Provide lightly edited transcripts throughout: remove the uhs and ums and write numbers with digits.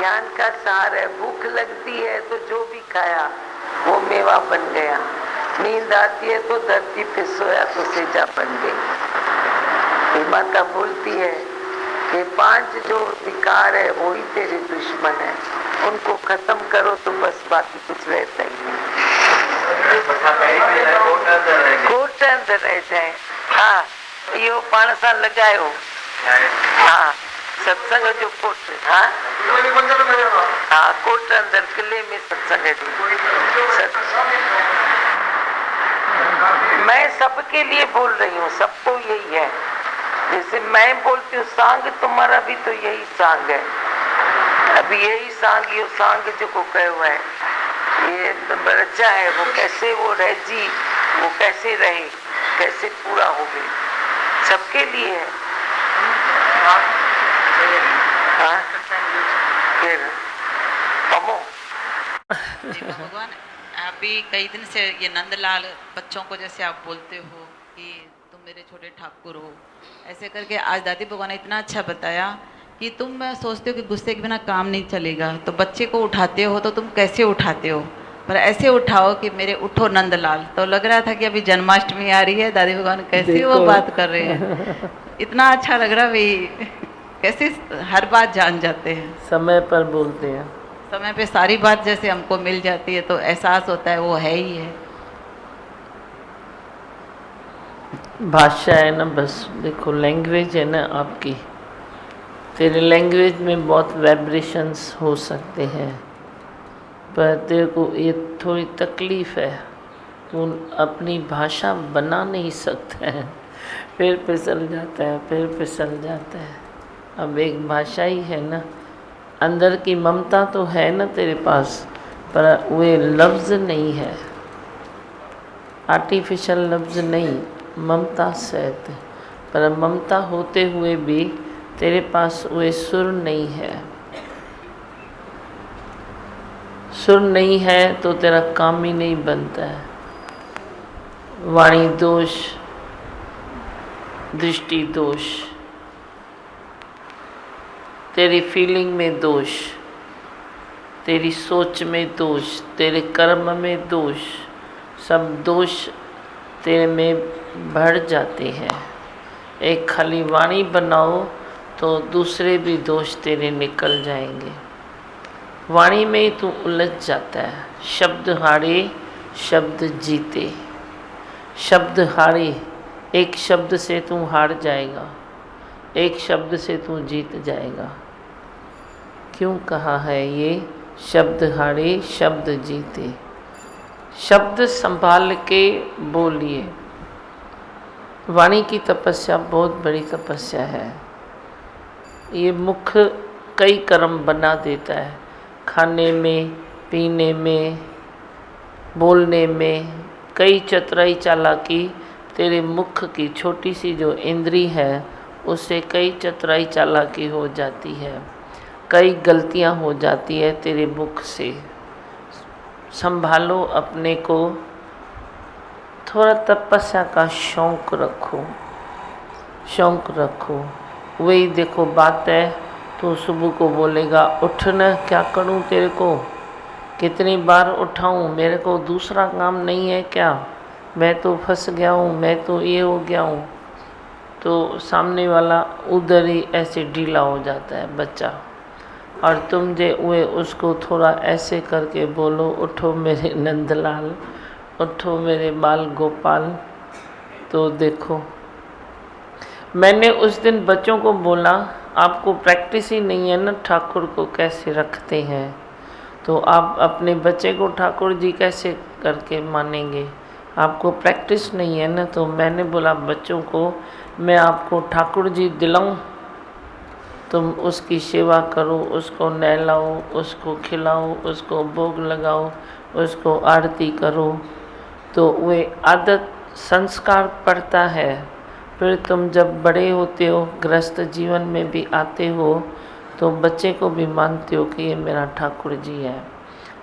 ज्ञान का सार है। भूख लगती है तो जो भी खाया वो मेवा बन गया। नींद आती है तो धरती पे सोया तो सेजा बन गई। ये माता बोलती है कि 5 जो विकार है वो ही तेरे दुश्मन है, उनको खत्म करो तो बस बाकी कुछ रहता ही नहीं। कोट अंदर रह जाए। हाँ, यो पाणसा लगायो। हाँ, सत्संग जो कोट। हाँ हाँ, कोट अंदर किले में सत्संग है। मैं सबके लिए बोल रही हूँ, सबको यही है। जैसे मैं बोलती हूँ सांग, तुम्हारा भी तो यही सांग है। अभी यही सांग, ये सांग जो को कहे हुआ है, ये बच्चा है, वो कैसे वो रह जी, वो कैसे रहे, कैसे पूरा हो गई, सबके लिए है। हाँ, फिर भगवान, अभी कई दिन से ये नंदलाल बच्चों को जैसे आप बोलते हो कि तुम मेरे छोटे ठाकुर हो, ऐसे करके आज दादी भगवान ने इतना अच्छा बताया कि तुम सोचते हो कि गुस्से के बिना काम नहीं चलेगा, तो बच्चे को उठाते हो तो तुम कैसे उठाते हो, पर ऐसे उठाओ कि मेरे उठो नंदलाल। तो लग रहा था कि अभी जन्माष्टमी आ रही है, दादी भगवान कैसे वो बात कर रहे हैं, इतना अच्छा लग रहा भाई, कैसे हर बात जान जाते हैं, समय पर बोलते हैं, समय पे सारी बात जैसे हमको मिल जाती है, तो एहसास होता है वो है ही है। भाषा है ना, बस देखो लैंग्वेज है ना आपकी, तेरे लैंग्वेज में बहुत वाइब्रेशंस हो सकते हैं, पर तेरे को ये थोड़ी तकलीफ़ है, तू अपनी भाषा बना नहीं सकता है, फिर फिसल जाता है, फिर फिसल जाता है। अब एक भाषा ही है ना, अंदर की ममता तो है ना तेरे पास, पर वे लफ्ज़ नहीं है, आर्टिफिशियल लफ्ज़ नहीं, ममता सहित। पर ममता होते हुए भी तेरे पास वे सुर नहीं है, सुर नहीं है तो तेरा काम ही नहीं बनता है। वाणी दोष, दृष्टि दोष, तेरी फीलिंग में दोष, तेरी सोच में दोष, तेरे कर्म में दोष, सब दोष तेरे में बढ़ जाते हैं। एक खाली वाणी बनाओ तो दूसरे भी दोष तेरे निकल जाएंगे। वाणी में ही तू उलझ जाता है। शब्द हारे शब्द जीते, शब्द हारे, एक शब्द से तू हार जाएगा, एक शब्द से तू जीत जाएगा। क्यों कहा है ये, शब्द हारे शब्द जीते। शब्द संभाल के बोलिए। वाणी की तपस्या बहुत बड़ी तपस्या है। ये मुख कई कर्म बना देता है, खाने में, पीने में, बोलने में, कई चतुराई चालाकी तेरे मुख की छोटी सी जो इंद्री है उससे कई चतुराई चालाकी हो जाती है, कई गलतियां हो जाती है तेरे मुख से। संभालो अपने को, थोड़ा तपस्या का शौक़ रखो, शौक़ रखो। वही देखो बात है, तो सुबह को बोलेगा उठना, क्या करूं तेरे को, कितनी बार उठाऊं, मेरे को दूसरा काम नहीं है क्या, मैं तो फंस गया हूँ, मैं तो ये हो गया हूँ। तो सामने वाला उधर ही ऐसे ढीला हो जाता है बच्चा, और तुम जे वे उसको थोड़ा ऐसे करके बोलो उठो मेरे नंदलाल, उठो मेरे बाल गोपाल। तो देखो, मैंने उस दिन बच्चों को बोला आपको प्रैक्टिस ही नहीं है ना ठाकुर को कैसे रखते हैं, तो आप अपने बच्चे को ठाकुर जी कैसे करके मानेंगे, आपको प्रैक्टिस नहीं है ना। तो मैंने बोला बच्चों को मैं आपको ठाकुर जी दिलाऊं, तुम उसकी सेवा करो, उसको नहलाओ, उसको खिलाओ, उसको भोग लगाओ, उसको आरती करो, तो वे आदत संस्कार पड़ता है। फिर तुम जब बड़े होते हो, गृहस्थ जीवन में भी आते हो, तो बच्चे को भी मानते हो कि ये मेरा ठाकुर जी है।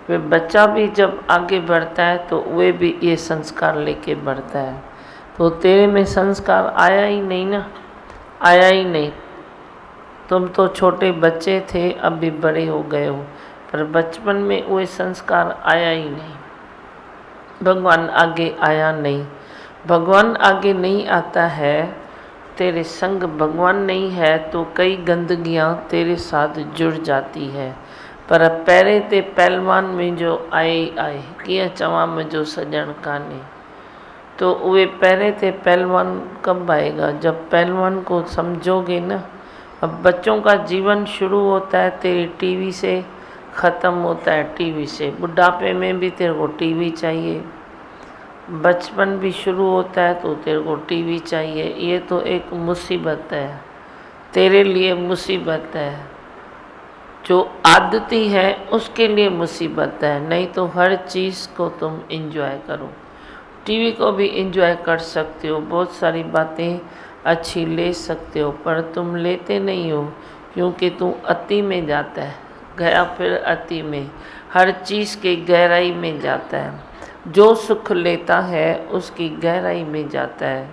फिर बच्चा भी जब आगे बढ़ता है तो वे भी ये संस्कार लेके बढ़ता है। तो तेरे में संस्कार आया ही नहीं ना, आया ही नहीं, तुम तो छोटे बच्चे थे, अब भी बड़े हो गए हो, पर बचपन में वो संस्कार आया ही नहीं। भगवान आगे आया नहीं। भगवान आगे नहीं आता है, तेरे संग भगवान नहीं है तो कई गंदगियाँ तेरे साथ जुड़ जाती है। पर पैरे ते पहलवान में जो आए किया चवा में जो सजन काने, तो वे पैरे ते पहलवान कब आएगा? जब पहलवान को समझोगे ना। अब बच्चों का जीवन शुरू होता है तेरी टीवी से, ख़त्म होता है टीवी से। बुढ़ापे में भी तेरे को टीवी चाहिए, बचपन भी शुरू होता है तो तेरे को टीवी चाहिए। ये तो एक मुसीबत है, तेरे लिए मुसीबत है। जो आदती है उसके लिए मुसीबत है, नहीं तो हर चीज़ को तुम एंजॉय करो। टीवी को भी एंजॉय कर सकते हो, बहुत सारी बातें अच्छी ले सकते हो, पर तुम लेते नहीं हो क्योंकि तू अति में जाता है, गया फिर अति में, हर चीज़ के गहराई में जाता है। जो सुख लेता है उसकी गहराई में जाता है।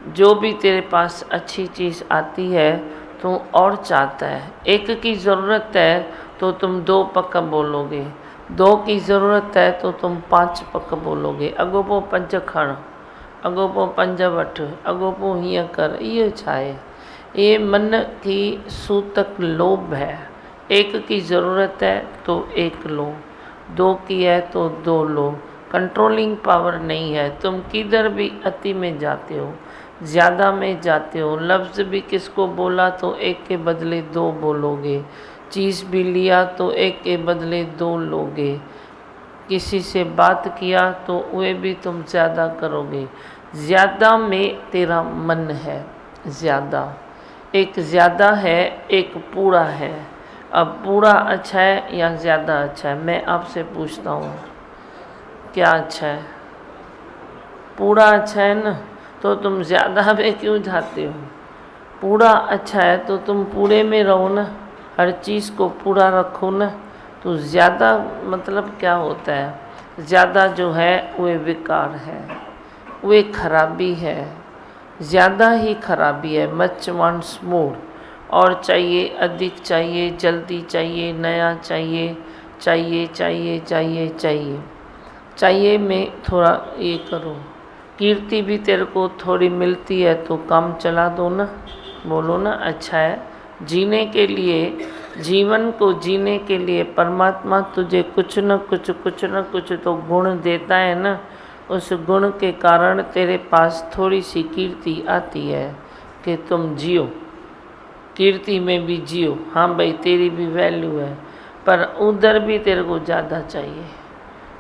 जो भी तेरे पास अच्छी चीज़ आती है तो और चाहता है। एक की ज़रूरत है तो तुम 2 पक बोलोगे, 2 की ज़रूरत है तो तुम 5 पक बोलोगे। अगोपो 5 खण, अगोपो 5 वठ, अगोपो हीअं कर। ये छा है? ये मन की सूतक लोभ है। एक की ज़रूरत है तो 1 लो, 2 की है तो 2 लो। कंट्रोलिंग पावर नहीं है। तुम किधर भी अति में जाते हो, ज़्यादा में जाते हो। लफ्ज़ भी किसको बोला तो 1 के बदले 2 बोलोगे। चीज़ भी लिया तो 1 के बदले 2 लोगे। किसी से बात किया तो वे भी तुम ज़्यादा करोगे। ज़्यादा में तेरा मन है, ज़्यादा। एक ज़्यादा है, एक पूरा है। अब पूरा अच्छा है या ज़्यादा अच्छा है? मैं आपसे पूछता हूँ, क्या अच्छा है? पूरा अच्छा है ना, तो तुम ज़्यादा में क्यों जाते हो? पूरा अच्छा है तो तुम पूरे में रहो ना, हर चीज़ को पूरा रखो ना। तो ज़्यादा मतलब क्या होता है? ज़्यादा जो है वो विकार है, वो खराबी है, ज़्यादा ही खराबी है। मच वांट्स मोर, और चाहिए, अधिक चाहिए, जल्दी चाहिए, नया चाहिए, चाहिए चाहिए चाहिए चाहिए चाहिए में थोड़ा ये करो। कीर्ति भी तेरे को थोड़ी मिलती है तो काम चला दो ना, बोलो ना अच्छा है। जीने के लिए, जीवन को जीने के लिए परमात्मा तुझे कुछ न कुछ तो गुण देता है ना। उस गुण के कारण तेरे पास थोड़ी सी कीर्ति आती है कि तुम जियो, कीर्ति में भी जियो। हाँ भाई, तेरी भी वैल्यू है, पर उधर भी तेरे को ज़्यादा चाहिए,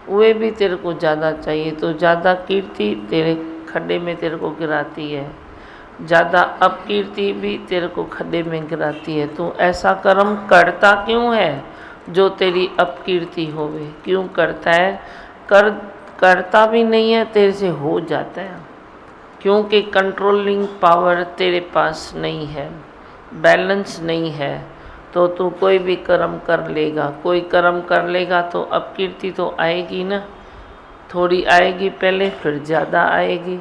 वे भी तेरे को ज़्यादा चाहिए। तो ज़्यादा कीर्ति तेरे खड्डे में तेरे को गिराती है, ज़्यादा अपकीर्ति भी तेरे को खड्डे में गिराती है। तो ऐसा कर्म करता क्यों है जो तेरी अपकीर्ति होवे? क्यों करता है? करता भी नहीं है, तेरे से हो जाता है, क्योंकि कंट्रोलिंग पावर तेरे पास नहीं है, बैलेंस नहीं है। तो तू कोई भी कर्म कर लेगा, कोई कर्म कर लेगा तो अपकीर्ति तो आएगी ना, थोड़ी आएगी पहले, फिर ज़्यादा आएगी।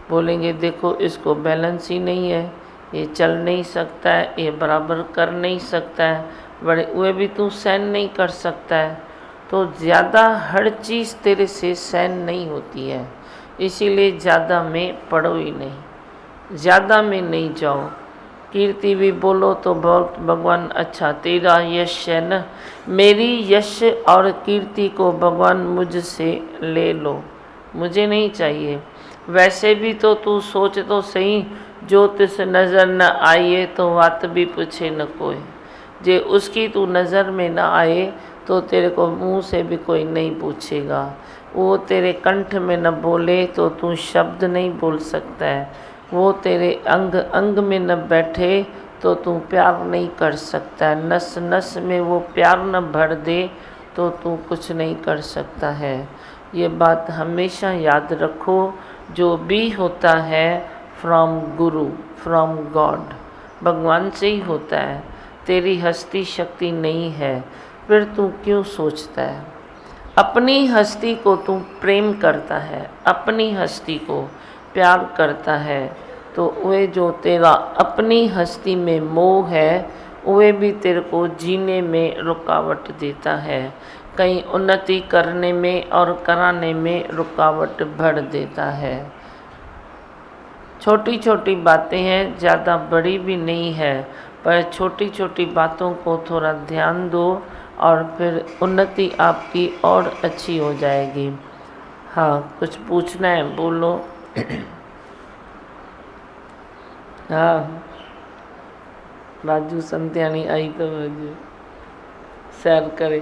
बोलेंगे देखो इसको बैलेंस ही नहीं है, ये चल नहीं सकता है, ये बराबर कर नहीं सकता है, बड़े वे भी तू सहन नहीं कर सकता है। तो ज़्यादा हर चीज़ तेरे से सहन नहीं होती है, इसीलिए ज़्यादा में पड़ो ही नहीं, ज़्यादा में नहीं जाओ। कीर्ति भी बोलो तो बहुत भगवान अच्छा तेरा यश है न, मेरी यश और कीर्ति को भगवान मुझसे ले लो, मुझे नहीं चाहिए। वैसे भी तो तू सोच तो सही, जो तिस नज़र न आइए तो बात भी पूछे न कोई। जे उसकी तू नज़र में न आए तो तेरे को मुंह से भी कोई नहीं पूछेगा। वो तेरे कंठ में न बोले तो तू शब्द नहीं बोल सकता है। वो तेरे अंग अंग में न बैठे तो तू प्यार नहीं कर सकता है। नस नस में वो प्यार न भर दे तो तू कुछ नहीं कर सकता है। ये बात हमेशा याद रखो, जो भी होता है फ्रॉम गुरु, फ्रॉम गॉड, भगवान से ही होता है। तेरी हस्ती शक्ति नहीं है, फिर तू क्यों सोचता है? अपनी हस्ती को तू प्रेम करता है, अपनी हस्ती को प्यार करता है, तो वे जो तेरा अपनी हस्ती में मोह है वे भी तेरे को जीने में रुकावट देता है, कहीं उन्नति करने में और कराने में रुकावट भर देता है। छोटी छोटी बातें हैं, ज़्यादा बड़ी भी नहीं है, पर छोटी छोटी बातों को थोड़ा ध्यान दो और फिर उन्नति आपकी और अच्छी हो जाएगी। हाँ, कुछ पूछना है बोलो। हाँ, राजू संत्यानी आई तो मुझे सैर करे।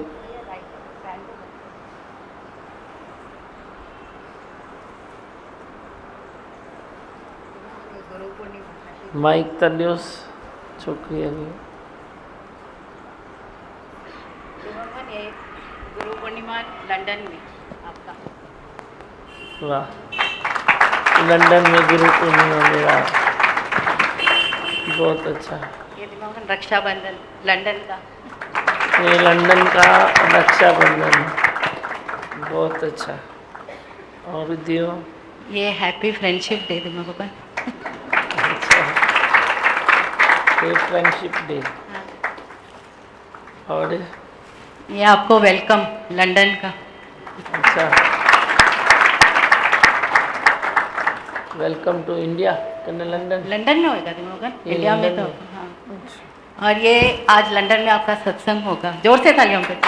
माइक तलियोस छोकरी अभी गुरु पूर्णिमा लंदन में आपका। वाह, लंदन में गुरु पूर्णिमा मेरा, बहुत अच्छा। ये दिमाग रक्षाबंधन लंदन का। ये लंदन का रक्षाबंधन, बहुत अच्छा। और दियो ये हैप्पी फ्रेंडशिप डे दिमाग का। अच्छा, ये फ्रेंडशिप डे। हाँ। और ये आपको वेलकम लंदन का। अच्छा, welcome to India. London London में होगा दिमाग, ये इंडिया में लंदन तो में। हाँ। और ये आज लंदन में आपका सत्संग होगा, जोर से तालियों पे।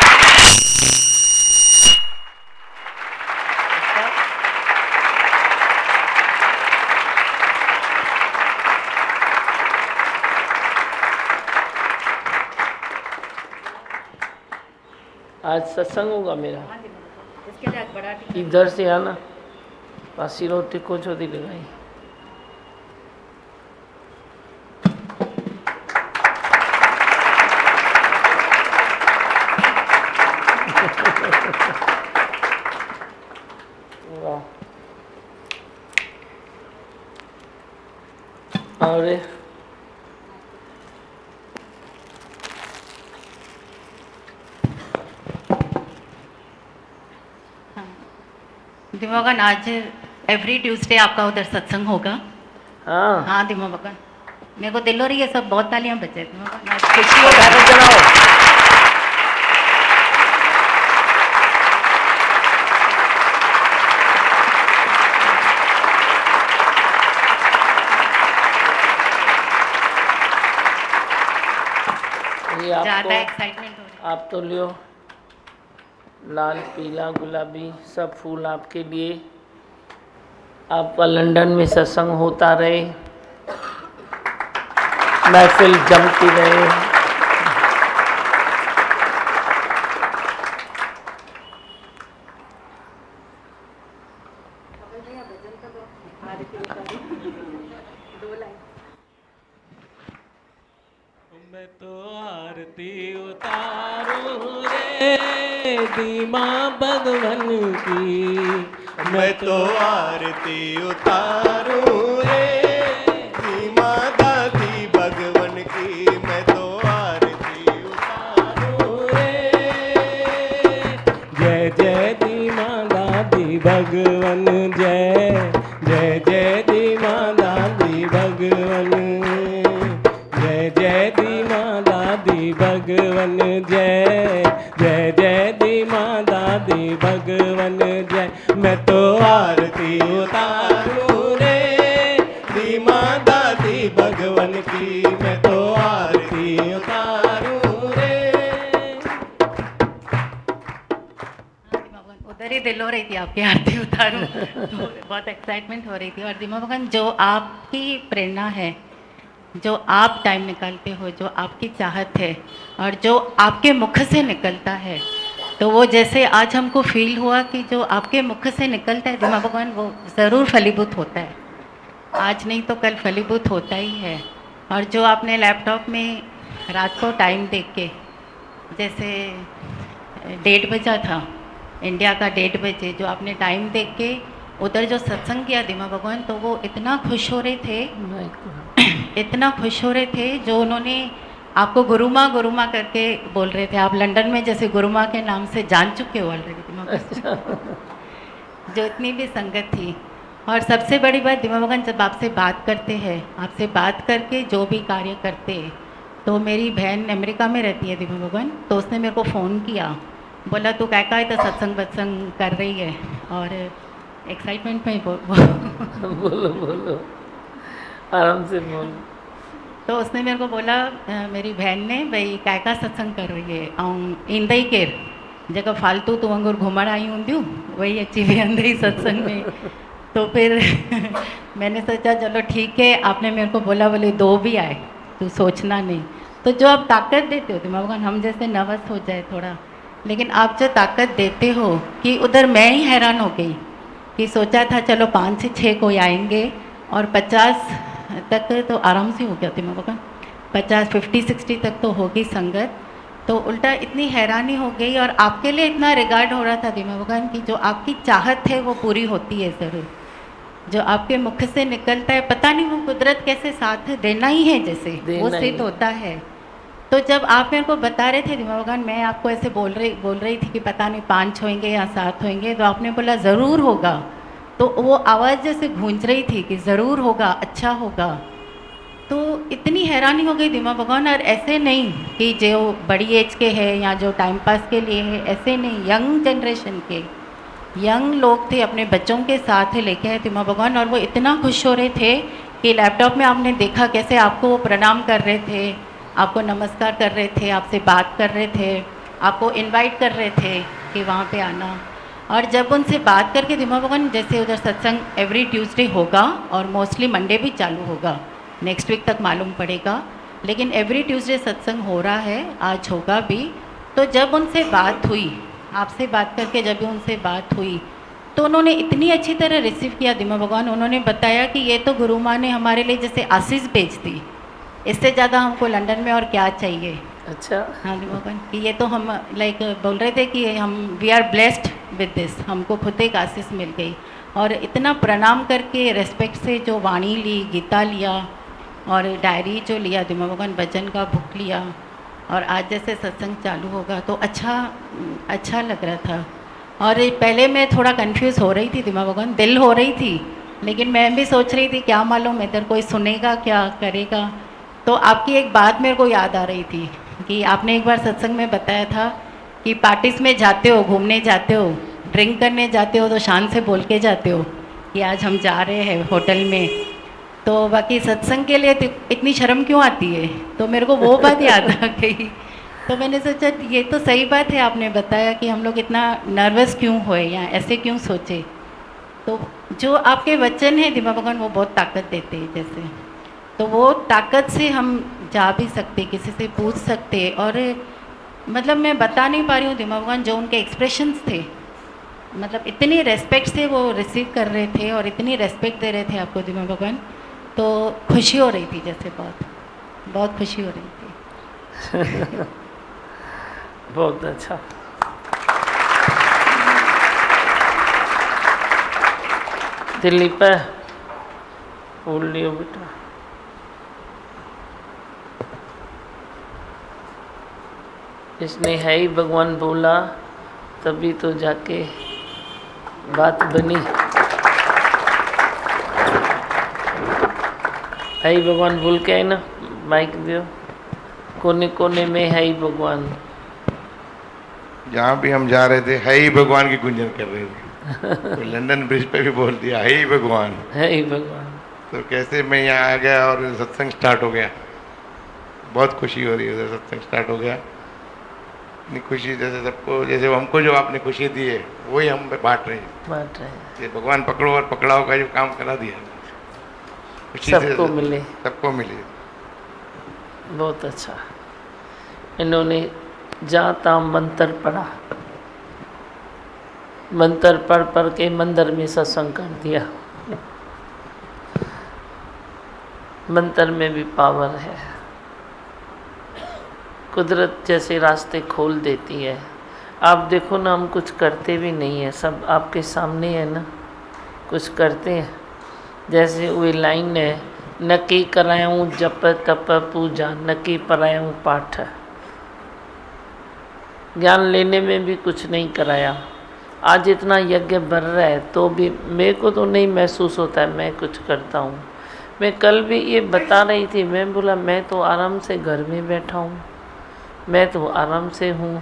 आज सत्संग होगा मेरा। इसके लिए आज बड़ा इधर से आना, पासी रोटी को छोटी लगाई। वाह। और दिमागन आज एवरी ट्यूसडे आपका उधर सत्संग होगा। हाँ, हाँ दिमागन, मेरे को दिल हो रही है, सब बहुत तालियां बजे दिमागन, आज खुशी हो रही ताली चलाओ। ये ज़्यादा आपको, एक्साइटमेंट हो रही आप तो लियो, लाल पीला गुलाबी सब फूल आपके लिए। आपका लंदन में सत्संग होता रहे, महफिल जमती रहे। मैं तो आरती उतारूं रे दीमा भगवन की, मैं तो आरती उतारूं रे दीमा दादी भगवन की, मैं तो आरती उतारूं रे जय जय दीमा दादी भगवन, जय जय जय दीमा दादी भगवन, जय जय दीमा दादी भगवन, जय जय जय दीमा दादी भगवन, जय। मैं तो आरती उतारूं रे दीमा दादी भगवन की, मैं तो आरती उतारूं रे। उधर ही दिल हो रही थी आपकी आरती उतारूं तो बहुत एक्साइटमेंट हो रही थी। और दिमागन जो आपकी प्रेरणा है, जो आप टाइम निकालते हो, जो आपकी चाहत है और जो आपके मुख से निकलता है, तो वो जैसे आज हमको फील हुआ कि जो आपके मुख से निकलता है दिमाग भगवान, वो ज़रूर फलीभूत होता है। आज नहीं तो कल फलीभूत होता ही है। और जो आपने लैपटॉप में रात को टाइम देख के, जैसे 1:30 बजा था इंडिया का, 1:30 बजे जो आपने टाइम देख के उधर जो सत्संग किया दिमाग भगवान, तो वो इतना खुश हो रहे थे, इतना खुश हो रहे थे, जो उन्होंने आपको गुरु माँ करके बोल रहे थे। आप लंदन में जैसे गुरु माँ के नाम से जान चुके हो ऑलरेडी, जो इतनी भी संगत थी। और सबसे बड़ी बात दिमाग भगवान, जब आपसे बात करते हैं, आपसे बात करके जो भी कार्य करते हैं, तो मेरी बहन अमेरिका में रहती है दिव्या भगवान, तो उसने मेरे को फ़ोन किया, बोला तू क्या है तो सत्संग वत्संग कर रही है, और एक्साइटमेंट में बोलो बोलो, आराम से बोलो। तो उसने मेरे को बोला मेरी बहन ने, भाई काय का सत्संग कर रही है, ऐं ईंदई केर जगह फालतू तू वांगुरु घुमण आई हूंदियूं वही अची वेंदई सत्संग में। तो फिर मैंने सोचा चलो ठीक है, आपने मेरे को बोला बोले 2 भी आए, तू सोचना नहीं। तो जो आप ताकत देते हो दिमाग भगवान, हम जैसे नर्वस हो जाए थोड़ा, लेकिन आप जो ताकत देते हो कि उधर मैं ही हैरान हो गई कि सोचा था चलो 5 से 6 कोई आएंगे और 50 तक तो आराम से हो गया दिमाग भगवान, 50 50 60 तक तो होगी संगत। तो उल्टा इतनी हैरानी हो गई, और आपके लिए इतना रिगार्ड हो रहा था दिमाग भगवान कि जो आपकी चाहत है वो पूरी होती है ज़रूर, जो आपके मुख से निकलता है पता नहीं वो कुदरत कैसे साथ देना ही है, जैसे वो सिद्ध होता है। तो जब आप मेरे को बता रहे थे दिमाग भगवान, मैं आपको ऐसे बोल रही थी कि पता नहीं 5 होंगे या 7 होंगे, तो आपने बोला ज़रूर होगा, तो वो आवाज़ जैसे गूंज रही थी कि ज़रूर होगा, अच्छा होगा। तो इतनी हैरानी हो गई दिमाग भगवान, और ऐसे नहीं कि जो बड़ी एज के हैं या जो टाइम पास के लिए है, ऐसे नहीं, यंग जनरेशन के यंग लोग थे, अपने बच्चों के साथ लेके आए दिमाग भगवान, और वो इतना खुश हो रहे थे कि लैपटॉप में आपने देखा कैसे आपको वो प्रणाम कर रहे थे, आपको नमस्कार कर रहे थे, आपसे बात कर रहे थे, आपको इनवाइट कर रहे थे कि वहाँ पे आना। और जब उनसे बात करके दिमाग भगवान, जैसे उधर सत्संग एवरी ट्यूसडे होगा और मोस्टली मंडे भी चालू होगा, नेक्स्ट वीक तक मालूम पड़ेगा, लेकिन एवरी ट्यूसडे सत्संग हो रहा है, आज होगा भी। तो जब उनसे बात हुई, आपसे बात करके जब भी उनसे बात हुई, तो उन्होंने इतनी अच्छी तरह रिसीव किया दिमाग भगवान। उन्होंने बताया कि ये तो गुरु माँ ने हमारे लिए जैसे आशीष भेज दी, इससे ज़्यादा हमको लंदन में और क्या चाहिए। अच्छा, हाँ दिमाग भगवान कि ये तो हम लाइक बोल रहे थे कि हम we are blessed with this, हमको खुद एक आशीष मिल गई। और इतना प्रणाम करके रेस्पेक्ट से जो वाणी ली, गीता लिया और डायरी जो लिया दिमाग भगवान, भजन का बुक लिया, और आज जैसे सत्संग चालू होगा तो अच्छा लग रहा था। और पहले मैं थोड़ा कंफ्यूज हो रही थी दिमाग भगवान, दिल हो रही थी, लेकिन मैं भी सोच रही थी क्या मालूम इधर कोई सुनेगा क्या करेगा। तो आपकी एक बात मेरे को याद आ रही थी कि आपने एक बार सत्संग में बताया था कि पार्टीज में जाते हो, घूमने जाते हो, ड्रिंक करने जाते हो तो शान से बोल के जाते हो कि आज हम जा रहे हैं होटल में। तो बाकी सत्संग के लिए इतनी शर्म क्यों आती है, तो मेरे को वो बात याद आ गई। तो मैंने सोचा ये तो सही बात है, आपने बताया कि हम लोग इतना नर्वस क्यों होए या ऐसे क्यों सोचे। तो जो आपके वचन हैं दिमाग भगवान वो बहुत ताकत देते हैं जैसे, तो वो ताकत से हम जा भी सकते, किसी से पूछ सकते, और मतलब मैं बता नहीं पा रही हूँ दिमाग भगवान, जो उनके एक्सप्रेशंस थे, मतलब इतनी रेस्पेक्ट से वो रिसीव कर रहे थे और इतनी रेस्पेक्ट दे रहे थे आपको दिमाग भगवान, तो खुशी हो रही थी जैसे, बहुत खुशी हो रही थी। बहुत अच्छा। दिलीप बोल लियो बेटा। इसने है ही भगवान बोला तभी तो जाके बात बनी। है ही भगवान बोल के आए ना, माइक दियो। कोने कोने में है ही भगवान। जहाँ भी हम जा रहे थे है ही भगवान की गुंजन कर रहे थे। तो लंदन ब्रिज पे भी बोल दिया है ही भगवान, है ही भगवान। तो कैसे मैं यहाँ आ गया और सत्संग स्टार्ट हो गया। बहुत खुशी हो रही है, उधर सत्संग स्टार्ट हो गया। इतनी खुशी जैसे सबको, जैसे हमको जो आपने खुशी दी है वही हम बांट रहे हैं। ये भगवान पकड़ो और पकड़ाओ का जो काम करा दिया, खुशी सबको मिले, सबको मिले। बहुत अच्छा। इन्होंने जाता मंत्र पढ़ा, मंत्र पढ़ के मंदिर में सत्संग कर दिया। मंत्र में भी पावर है, कुदरत जैसे रास्ते खोल देती है। आप देखो ना, हम कुछ करते भी नहीं है, सब आपके सामने है ना, कुछ करते हैं। जैसे वही लाइन है, नकी करायूं जप तप पूजा, नकी परायूं पाठ। ज्ञान लेने में भी कुछ नहीं कराया। आज इतना यज्ञ बढ़ रहा है तो भी मेरे को तो नहीं महसूस होता है मैं कुछ करता हूँ। मैं कल भी ये बता रही थी, मैं बोला मैं तो आराम से घर में बैठा हूँ, मैं तो आराम से हूँ,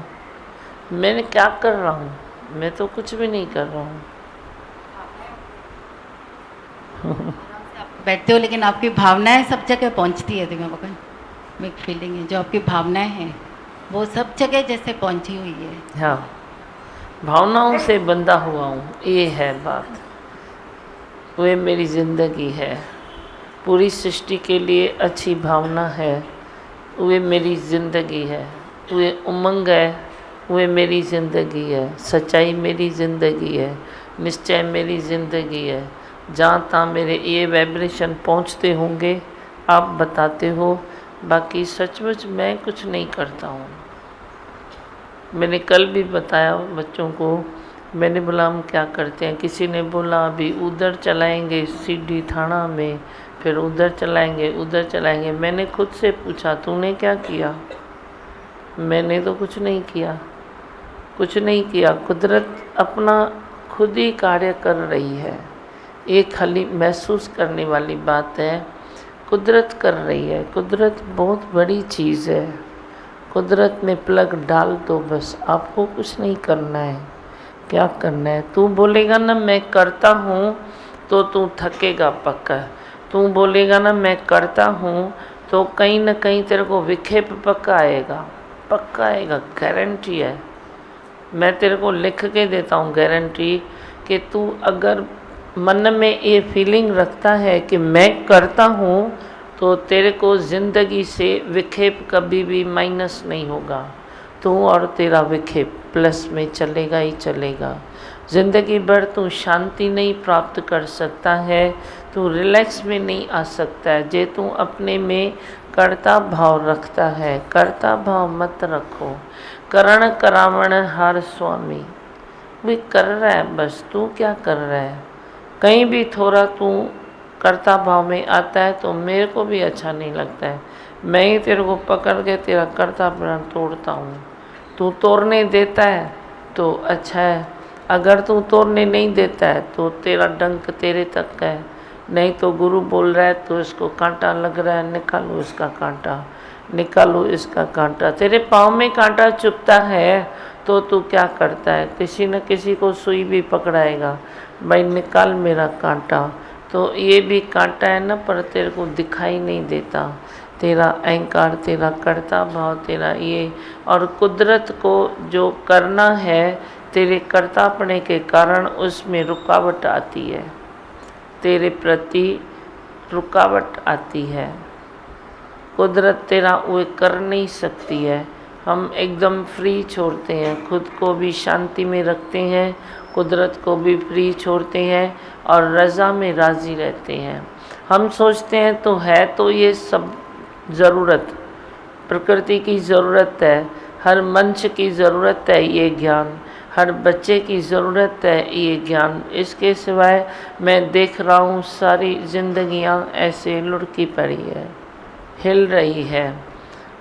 मैंने क्या कर रहा हूँ, मैं तो कुछ भी नहीं कर रहा हूँ। बैठते हो लेकिन आपकी भावनाएं सब जगह पहुंचती है दिव्या भगवान। एक फीलिंग है, जो आपकी भावनाएं हैं वो सब जगह जैसे पहुंची हुई है। हाँ, भावनाओं से बंधा हुआ हूँ, ये है बात। वे मेरी ज़िंदगी है, पूरी सृष्टि के लिए अच्छी भावना है, वे मेरी ज़िंदगी है। वे उमंग है, वे मेरी ज़िंदगी है। सच्चाई मेरी ज़िंदगी है, निश्चय मेरी ज़िंदगी है। जहाँ तहाँ मेरे ये वाइब्रेशन पहुँचते होंगे आप बताते हो, बाकी सचमुच मैं कुछ नहीं करता हूँ। मैंने कल भी बताया बच्चों को, मैंने बोला हम क्या करते हैं, किसी ने बोला अभी उधर चलाएंगे सीडी थाना में, फिर उधर चलाएंगे। मैंने खुद से पूछा तूने क्या किया? मैंने तो कुछ नहीं किया। कुदरत अपना खुद ही कार्य कर रही है। ये खाली महसूस करने वाली बात है, कुदरत कर रही है। कुदरत बहुत बड़ी चीज़ है, कुदरत में प्लग डाल दो बस, आपको कुछ नहीं करना है। क्या करना है? तू बोलेगा ना मैं करता हूँ तो तू थकेगा पक्का। तू बोलेगा ना मैं करता हूँ तो कहीं ना कहीं तेरे को विक्षेप पक्का आएगा, गारंटी है। मैं तेरे को लिख के देता हूँ गारंटी कि तू अगर मन में ये फीलिंग रखता है कि मैं करता हूँ तो तेरे को ज़िंदगी से विक्षेप कभी भी माइनस नहीं होगा। तू और तेरा विक्षेप प्लस में चलेगा ही चलेगा। ज़िंदगी भर तू शांति नहीं प्राप्त कर सकता है, तू रिलैक्स में नहीं आ सकता है जे तू अपने में कर्ता भाव रखता है। कर्ता भाव मत रखो। करण करावण हार स्वामी, वे कर रहा है बस, तू क्या कर रहा है? कहीं भी थोड़ा तू कर्ता भाव में आता है तो मेरे को भी अच्छा नहीं लगता है। मैं ही तेरे को पकड़ के तेरा कर्ता भाव तोड़ता हूँ। तू तोड़ने देता है तो अच्छा है, अगर तू तोड़ने नहीं देता है तो तेरा डंक तेरे तक है। नहीं तो गुरु बोल रहा है तो इसको कांटा लग रहा है, निकालो इसका कांटा, निकालो इसका कांटा। तेरे पाँव में कांटा चुभता है तो तू क्या करता है? किसी न किसी को सुई भी पकड़ाएगा, भाई निकाल मेरा कांटा। तो ये भी कांटा है ना, पर तेरे को दिखाई नहीं देता। तेरा अहंकार, तेरा कर्ता भाव, तेरा ये और कुदरत को जो करना है तेरे कर्तापने के कारण उसमें रुकावट आती है, तेरे प्रति रुकावट आती है। कुदरत तेरा वो कर नहीं सकती है। हम एकदम फ्री छोड़ते हैं, खुद को भी शांति में रखते हैं, कुदरत को भी फ्री छोड़ते हैं और रज़ा में राज़ी रहते हैं। हम सोचते हैं तो है तो ये सब ज़रूरत, प्रकृति की ज़रूरत है, हर मंच की ज़रूरत है ये ज्ञान, हर बच्चे की ज़रूरत है ये ज्ञान। इसके सिवाय मैं देख रहा हूँ सारी जिंदगियाँ ऐसे लुढ़की पड़ी है, हिल रही है,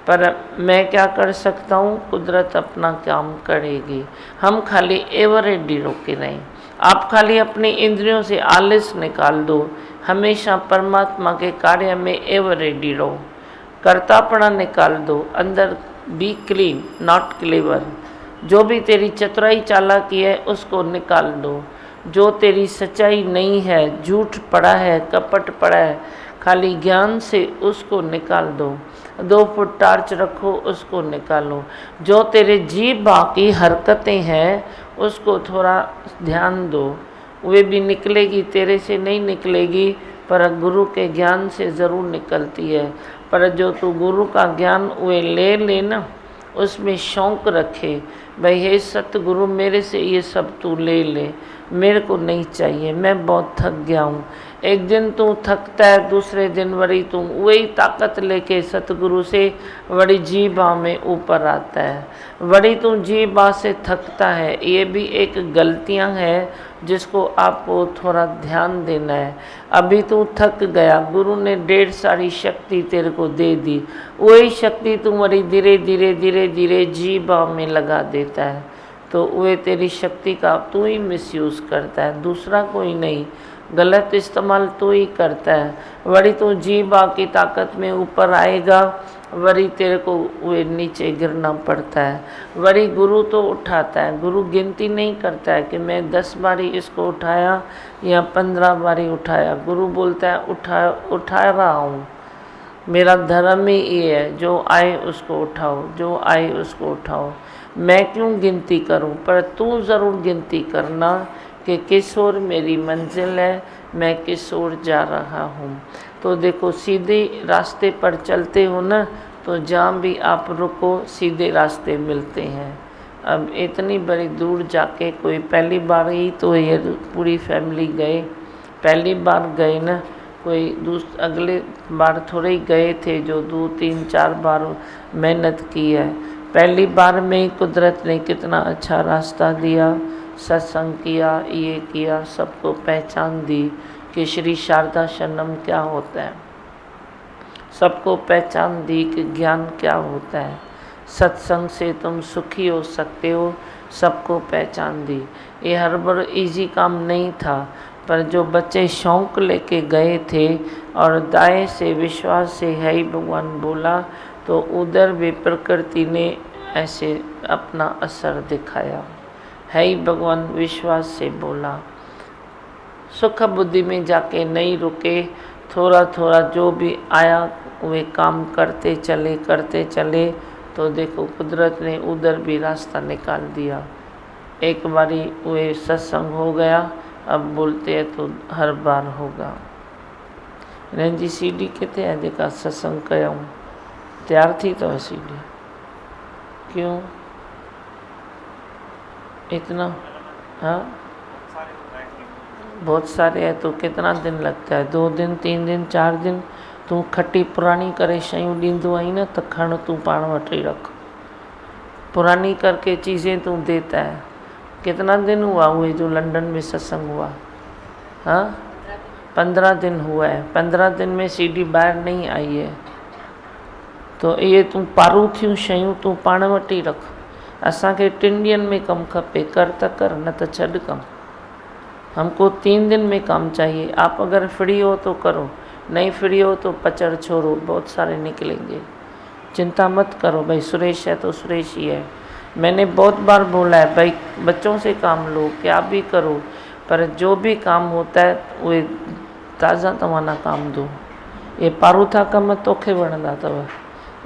पर मैं क्या कर सकता हूँ? कुदरत अपना काम करेगी। हम खाली एवरेडी रोके नहीं। आप खाली अपनी इंद्रियों से आलस निकाल दो, हमेशा परमात्मा के कार्य में एवरेडी रहो। कर्तापना निकाल दो, अंदर बी क्लीन नॉट क्लेवर। जो भी तेरी चतुराई चालाकी है उसको निकाल दो। जो तेरी सच्चाई नहीं है, झूठ पड़ा है, कपट पड़ा है, खाली ज्ञान से उसको निकाल दो। 2 फुट टार्च रखो, उसको निकालो। जो तेरे जीभ बाकी हरकतें हैं उसको थोड़ा ध्यान दो, वे भी निकलेगी, तेरे से नहीं निकलेगी पर गुरु के ज्ञान से ज़रूर निकलती है। पर जो तू गुरु का ज्ञान वे ले ना, उसमें शौक़ रखे, भाई हे सतगुरु मेरे से ये सब तू ले, मेरे को नहीं चाहिए, मैं बहुत थक गया हूँ। एक दिन तू थकता है, दूसरे दिन वही तू वही ताकत लेके सतगुरु से बड़ी जी बा में ऊपर आता है। बड़ी तू जी बा से थकता है, ये भी एक गलतियाँ हैं जिसको आपको थोड़ा ध्यान देना है। अभी तू थक गया, गुरु ने ढेर सारी शक्ति तेरे को दे दी, वही शक्ति तुम्हारी धीरे धीरे जी बा में लगा देता है, तो वे तेरी शक्ति का तू ही मिसयूज़ करता है, दूसरा कोई नहीं। गलत इस्तेमाल तो ही करता है। वरी तू जीभा की ताकत में ऊपर आएगा, वरी तेरे को वे नीचे गिरना पड़ता है। वरी गुरु तो उठाता है, गुरु गिनती नहीं करता है कि मैं 10 बारी इसको उठाया या 15 बारी उठाया। गुरु बोलता है उठा रहा हूँ, मेरा धर्म ही ये है, जो आए उसको उठाओ, जो आए उसको उठाओ। मैं क्यों गिनती करूं, पर तू ज़रूर गिनती करना कि किस ओर मेरी मंजिल है, मैं किस ओर जा रहा हूं। तो देखो सीधे रास्ते पर चलते हो ना, तो जहाँ भी आप रुको सीधे रास्ते मिलते हैं। अब इतनी बड़ी दूर जाके कोई पहली बार ही तो ये पूरी फैमिली गए, पहली बार गए ना, कोई अगले बार थोड़े ही गए थे जो 2, 3, 4 बार मेहनत की है। पहली बार में ही कुदरत ने कितना अच्छा रास्ता दिया, सत्संग किया, ये किया, सबको पहचान दी कि श्री शारदा शरणम क्या होता है, सबको पहचान दी कि ज्ञान क्या होता है, सत्संग से तुम सुखी हो सकते हो, सबको पहचान दी। ये हर बार इजी काम नहीं था, पर जो बच्चे शौक लेके गए थे और दाएं से विश्वास से है ही भगवान बोला, तो उधर भी प्रकृति ने ऐसे अपना असर दिखाया। है ही भगवान विश्वास से बोला, सुख बुद्धि में जाके नहीं रुके, थोड़ा थोड़ा जो भी आया वे काम करते चले, तो देखो कुदरत ने उधर भी रास्ता निकाल दिया। एक बारी वे सत्संग हो गया, अब बोलते हैं तो हर बार होगा। रंजी सीडी कितने है जेका सत्संग कयूं, तैयार थी तो सीडी क्यों इतना? हाँ बहुत सारे है तो कितना दिन लगता है? 2 दिन, 3 दिन, 4 दिन? तू खट्टी पुरानी करे शयूं ॾींदो आई न, त खण तू पाण वटि रख, पुरानी करके चीज़ें तू देता है। कितना दिन हुआ हुए जो लंदन में सत्संग हुआ? हाँ 15 दिन हुआ है। 15 दिन में सीडी ॿाहिरि नहीं आई है। तो ये तू पारू थियूं शयूं तू पाण वटि ई रख। असांखे 3 ॾींहंनि में कमु खपे, कर त कर, न त छॾ कमु। हमको 3 दिन में काम चाहिए। आप अगर फ्री हो तो करो, नहीं फ्री हो तो पचड़ छोड़ो, बहुत सारे निकलेंगे। चिंता मत करो भाई, सुरेश है तो सुरेश ही है। मैंने बहुत बार बोला है भाई बच्चों से काम लो, क्या भी करो, पर जो भी काम होता है वो ताज़ा तवाना काम दो। ये पारूथा कम तोखे वणंदा अथव।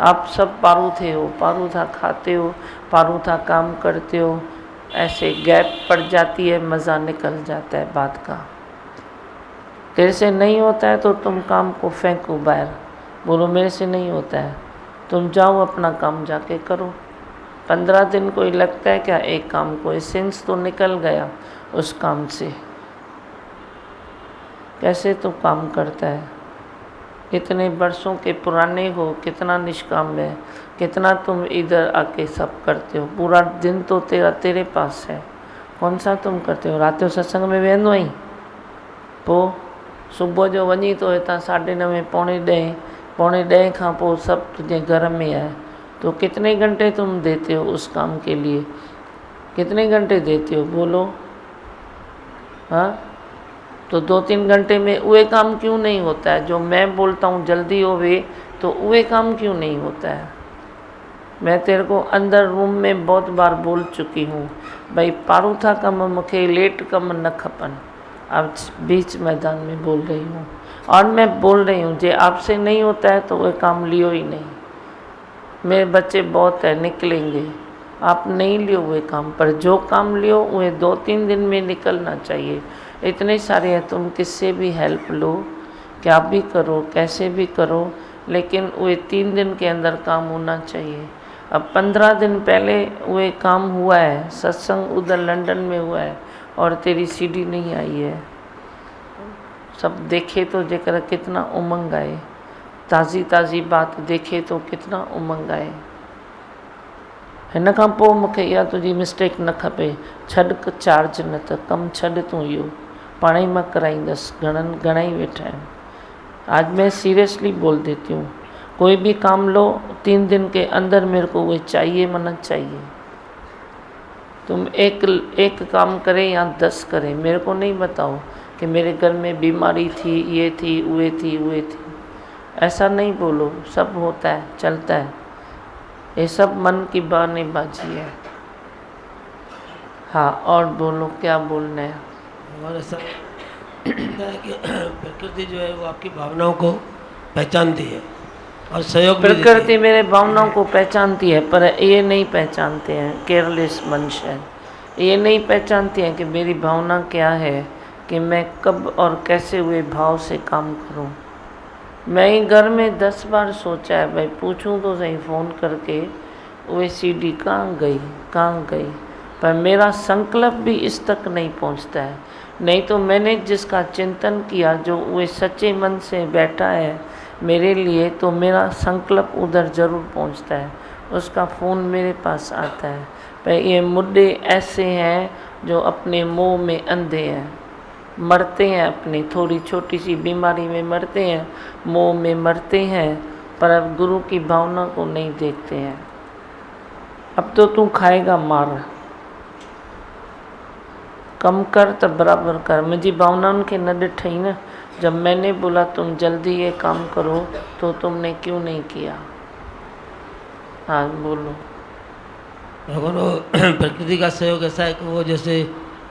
आप सब पारूथे हो, पारूथा खाते हो, पारूथा काम करते हो, ऐसे गैप पड़ जाती है, मज़ा निकल जाता है बात का। तेरे से नहीं होता है तो तुम काम को फेंको बाहर, बोलो मेरे से नहीं होता है, तुम जाओ अपना काम जाके करो। 15 दिन कोई लगता है क्या एक काम को? एसेंस तो निकल गया उस काम से। कैसे तो काम करता है? कितने वर्षों के पुराने हो, कितना निष्काम है, कितना तुम इधर आके सब करते हो। पूरा दिन तो तेरे पास है, कौन सा तुम करते हो? रात जो सत्संग में वेंदो आई, पोइ सुबुह जो वञी तो हितां 9:30 पौणे 10 खां पोइ सभु तुझे घर में है। तो कितने घंटे तुम देते हो उस काम के लिए? कितने घंटे देते हो बोलो? हाँ तो 2-3 घंटे में वे काम क्यों नहीं होता है जो मैं बोलता हूँ जल्दी होवे, तो वे काम क्यों नहीं होता है? मैं तेरे को अंदर रूम में बहुत बार बोल चुकी हूँ भाई पारूथा कम मूंखे लेट कम न खपन। अब बीच मैदान में बोल रही हूँ और मैं बोल रही हूँ जे आपसे नहीं होता है तो वे काम लियो ही नहीं। मेरे बच्चे बहुत है, निकलेंगे, आप नहीं लियो वे काम, पर जो काम लियो वे 2-3 दिन में निकलना चाहिए। इतने सारे हैं, तुम किससे भी हेल्प लो, क्या भी करो, कैसे भी करो, लेकिन वे 3 दिन के अंदर काम होना चाहिए। अब 15 दिन पहले वे काम हुआ है, सत्संग उधर लंदन में हुआ है और तेरी सीडी नहीं आई है। सब देखे तो जेकर कितना उमंग आए, ताज़ी ताज़ी बात देखे तो कितना उमंग आए। हिन खां पोइ मूंखे इहा तुंहिंजी मिस्टेक न खपे, छॾ चार्ज न त कमु छॾ तूं इहो, पाण ही मां कराईंदसि, घणा ही वेठा आहिनि। आज मैं सीरियसली बोल देती हूँ, कोई भी काम लो 3 दिन के अंदर मेरे को वो चाहिए मना चाहिए। तुम एक काम करे या 10 करे, मेरे को नहीं बताओ, कि मेरे घर में बीमारी थी, ये थी, वे थी। ऐसा नहीं बोलो, सब होता है, चलता है। ये सब मन की बहानेबाजी है। हाँ, और बोलो, क्या बोलना है? हमारा सब है कि प्रकृति जो है वो आपकी भावनाओं को पहचानती है और सहयोग भी देती प्रकृति है। मेरे भावनाओं को पहचानती है, पर ये नहीं पहचानते हैं, केयरलेस मनुष्य ये नहीं पहचानते हैं कि मेरी भावना क्या है, कि मैं कब और कैसे हुए भाव से काम करूं। मैं ही घर में 10 बार सोचा है, भाई पूछूं तो सही फ़ोन करके, वो सीडी कहाँ गई, पर मेरा संकल्प भी इस तक नहीं पहुंचता है। नहीं तो मैंने जिसका चिंतन किया, जो वो सच्चे मन से बैठा है मेरे लिए, तो मेरा संकल्प उधर ज़रूर पहुंचता है, उसका फ़ोन मेरे पास आता है। पर ये मुद्दे ऐसे हैं जो अपने मोह में अंधे हैं, मरते हैं, अपनी थोड़ी छोटी सी बीमारी में मरते हैं, मोह में मरते हैं, पर अब गुरु की भावना को नहीं देखते हैं। अब तो तू खाएगा मार, कम कर तो बराबर कर। मुझी भावना उनके न ॾिठई न, जब मैंने बोला तुम जल्दी ये काम करो तो तुमने क्यों नहीं किया? हाँ बोलो। भगवान वो प्रकृति का सहयोग ऐसा है कि वो जैसे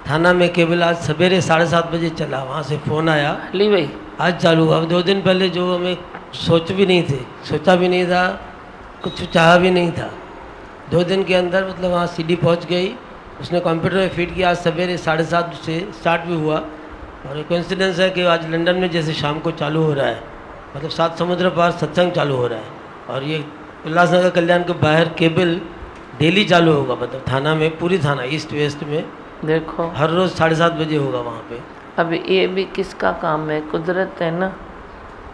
थाना में केवल आज सवेरे 7:30 बजे चला, वहाँ से फ़ोन आया, ली भाई आज चालू हुआ। 2 दिन पहले जो हमें सोचा भी नहीं था, कुछ चाहा भी नहीं था, 2 दिन के अंदर मतलब वहाँ सीडी पहुँच गई, उसने कंप्यूटर में फीड किया। आज सवेरे 7:30 से स्टार्ट भी हुआ। और एक कोइंसिडेंस है कि आज लंदन में जैसे शाम को चालू हो रहा है, मतलब 7 समुद्र पार सत्संग चालू हो रहा है। और ये उल्लासनगर कल्याण के बाहर केबल डेली चालू होगा, मतलब थाना में, पूरी थाना ईस्ट वेस्ट में देखो, हर रोज़ 7:30 बजे होगा वहाँ पे। अब ये भी किसका काम है? कुदरत है ना,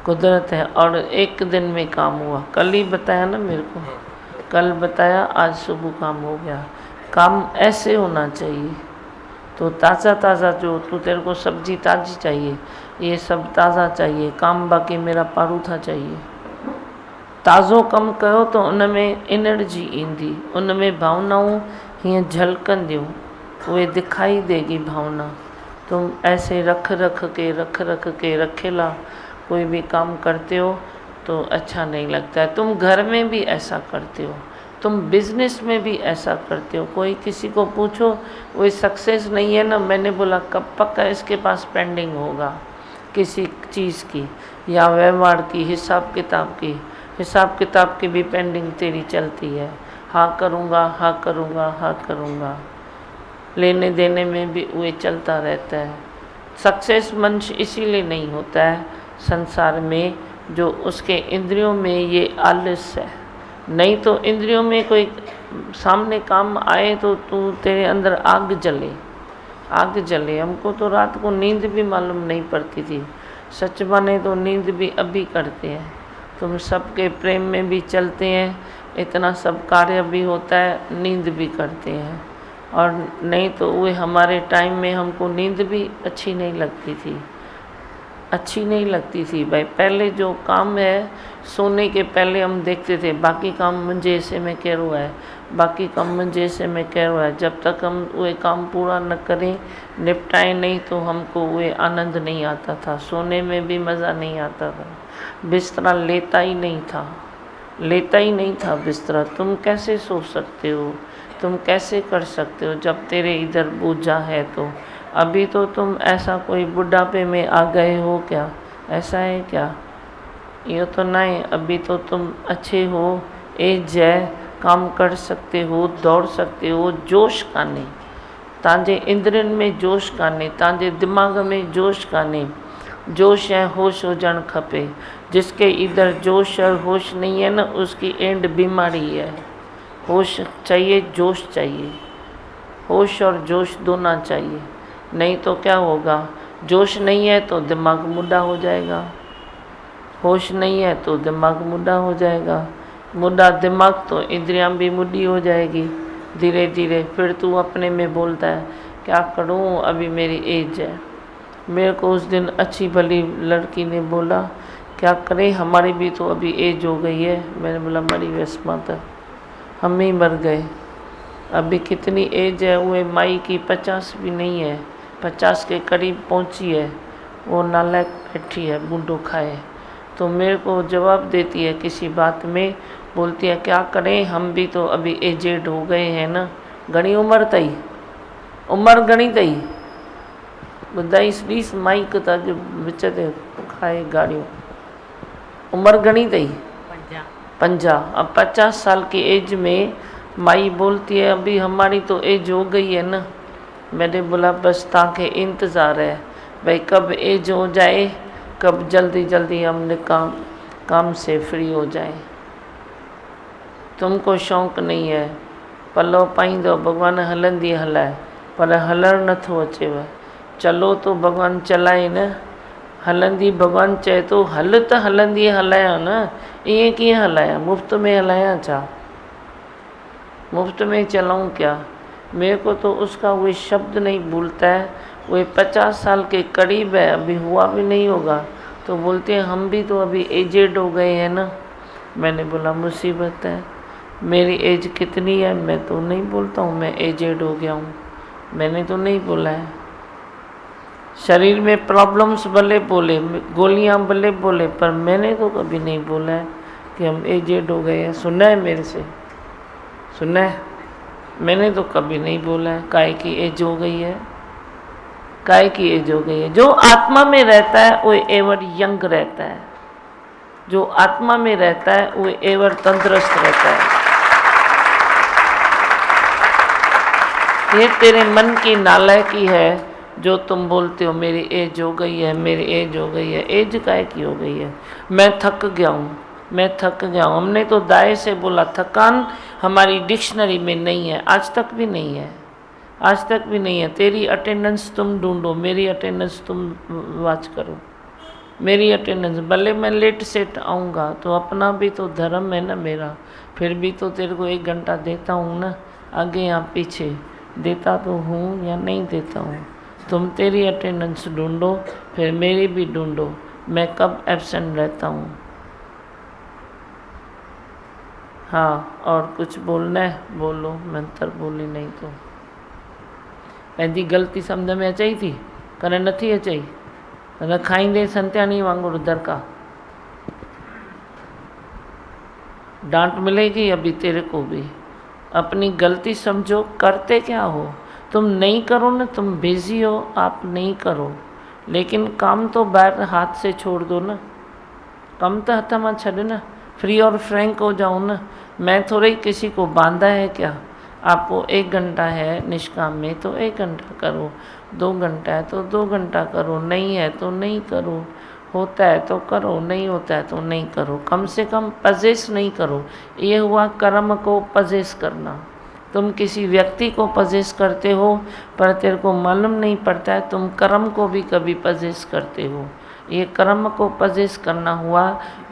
कुदरत है। और एक दिन में काम हुआ, कल ही बताया ना मेरे को, कल बताया, आज सुबह काम हो गया। काम ऐसे होना चाहिए। तो ताज़ा जो तू, तेरे को सब्जी ताज़ी चाहिए, ये सब ताज़ा चाहिए, काम बाक़ी मेरा पारूथा चाहिए। ताज़ो कम कयो तो उन में एनर्जी ईंदी, उन में भावनाऊं हीअं झलकंदियूं, उहे दिखाई देगी भावना। तुम ऐसे रख के रखेला कोई भी काम करते हो तो अच्छा नहीं लगता है। तुम घर में भी ऐसा करते हो, तुम बिजनेस में भी ऐसा करते हो। कोई किसी को पूछो, वो सक्सेस नहीं है ना, मैंने बोला कब पक्का इसके पास पेंडिंग होगा किसी चीज़ की, या व्यवहार की, हिसाब किताब की भी पेंडिंग तेरी चलती है। हाँ करूँगा, लेने देने में भी वो चलता रहता है। सक्सेस मनुष्य इसीलिए नहीं होता है संसार में, जो उसके इंद्रियों में ये आलस्य है। नहीं तो इंद्रियों में कोई सामने काम आए तो तेरे अंदर आग जले। हमको तो रात को नींद भी मालूम नहीं पड़ती थी, सच माने तो नींद भी अभी करते हैं। तुम सबके प्रेम में भी चलते हैं, इतना सब कार्य भी होता है, नींद भी करते हैं। और नहीं तो वे हमारे टाइम में हमको नींद भी अच्छी नहीं लगती थी भाई। पहले जो काम है, सोने के पहले हम देखते थे बाकी काम मुझे ऐसे में करो है, जब तक हम वे काम पूरा न करें, निपटाएं नहीं, तो हमको वे आनंद नहीं आता था, सोने में भी मज़ा नहीं आता था। बिस्तरा लेता ही नहीं था बिस्तरा। तुम कैसे सो सकते हो, तुम कैसे कर सकते हो जब तेरे इधर बूझा है? तो अभी तो तुम ऐसा कोई बुढ़ापे में आ गए हो क्या? ऐसा है क्या? ये तो नहीं, अभी तो तुम अच्छे हो, एज है, काम कर सकते हो, दौड़ सकते हो। जोश काने तव्हांजे इंद्रियनि में, जोश काने तव्हांजे दिमाग़ में, जोश काने। जोश ऐं होश हुजणु खपे। जिसके इधर जोश और होश नहीं है ना, उसकी एंड बीमारी है। होश चाहिए, जोश चाहिए, होश और जोश दोनों चाहिए। नहीं तो क्या होगा? जोश नहीं है तो दिमाग मुड्डा हो जाएगा, होश नहीं है तो दिमाग मुड्डा हो जाएगा, मुड्डा दिमाग तो इंद्रियां भी मुड्डी हो जाएगी धीरे धीरे। फिर तू अपने में बोलता है क्या करूं, अभी मेरी एज है। मेरे को उस दिन अच्छी भली लड़की ने बोला क्या करें, हमारी भी तो अभी एज हो गई है। मैंने बोला मरी व्यस्त माता, हम ही मर गए। अभी कितनी एज है? वो माई की 50 भी नहीं है, 50 के करीब पहुंची है। वो नालायक बैठी है बूंदो खाए। तो मेरे को जवाब देती है किसी बात में, बोलती है क्या करें, हम भी तो अभी एजेड हो गए हैं ना। घणी उम्र तई, उम्र घणी तई, ॿुधाईस ॾीस माइक था जो विच ते खाए गाड़ियों। उम्र घणी तई? 50। अब 50 साल की एज में माई बोलती है अभी हमारी तो एज हो गई है ना। मैंने बोला बस ताके इंतज़ार है भाई कब एज हो जाए, कब जल्दी जल्दी हमने काम से फ्री हो जाए। तुमको शौक़ नहीं है, पल्लो पाईंदो भगवान हलंदी हलाए, पर हलण नथो अचेव। चलो तो भगवान चलाए न, हलंदी भगवान चए तो हल त हलंदी हलाया न। ईअं कीअं हलाया, मुफ्त में हलाया छा, मुफ्त में चलाऊं क्या। मेरे को तो उसका वही शब्द नहीं भूलता है। वही 50 साल के करीब है, अभी हुआ भी नहीं होगा, तो बोलते हैं हम भी तो अभी एजेड हो गए हैं ना। मैंने बोला मुसीबत है, मेरी एज कितनी है मैं तो नहीं बोलता हूँ मैं एजेड हो गया हूँ, मैंने तो नहीं बोला है। शरीर में प्रॉब्लम्स भले बोले, गोलियाँ भले बोले, पर मैंने तो कभी नहीं बोला है कि हम एजेड हो गए हैं। सुना है मेरे से, सुना है, मैंने तो कभी नहीं बोला है काय की एज हो गई है, काय की एज हो गई है। जो आत्मा में रहता है वो एवर यंग रहता है, जो आत्मा में रहता है वो एवर तंदुरुस्त रहता है। ये तेरे मन की नालायकी है जो तुम बोलते हो मेरी एज हो गई है, मेरी एज हो गई है। एज काय की हो गई है, मैं थक गया हूँ, मैं थक गया हूँ। हमने तो दाएं से बोला, थकान हमारी डिक्शनरी में नहीं है, आज तक भी नहीं है, आज तक भी नहीं है। तेरी अटेंडेंस तुम ढूंढो, मेरी अटेंडेंस तुम वॉच करो। मेरी अटेंडेंस भले मैं लेट सेट आऊँगा तो अपना भी तो धर्म है ना मेरा, फिर भी तो तेरे को 1 घंटा देता हूँ ना, आगे या पीछे देता तो हूँ या नहीं देता हूँ। तुम तेरी अटेंडेंस ढूंढो, फिर मेरी भी ढूंढो, मैं कब एब्सेंट रहता हूँ। हाँ, और कुछ बोलना है बोलो, मंत्र बोली नहीं तो। पंहिंजी ग़लती सम्झ में अचई थी, कॾहिं नथी अचई, न खाईंदे संत्यानी वांगुरु दरका डांट मिलेगी अभी तेरे को भी। अपनी गलती समझो, करते क्या हो, तुम नहीं करो ना, तुम बिजी हो, आप नहीं करो, लेकिन काम तो बाहर हाथ से छोड़ दो ना, कम तो हथ में छड़ ना, फ्री और फ्रैंक हो जाओ ना। मैं थोड़ी किसी को बांधा है क्या। आपको 1 घंटा है निष्काम में तो 1 घंटा करो, 2 घंटा है तो 2 घंटा करो, नहीं है तो नहीं करो, होता है तो करो, नहीं होता है तो नहीं करो। कम से कम पजेस नहीं करो। ये हुआ कर्म को पजेस करना। तुम किसी व्यक्ति को पजेस करते हो पर तेरे को मालूम नहीं पड़ता है तुम कर्म को भी कभी पजेस करते हो। ये कर्म को पजेस करना हुआ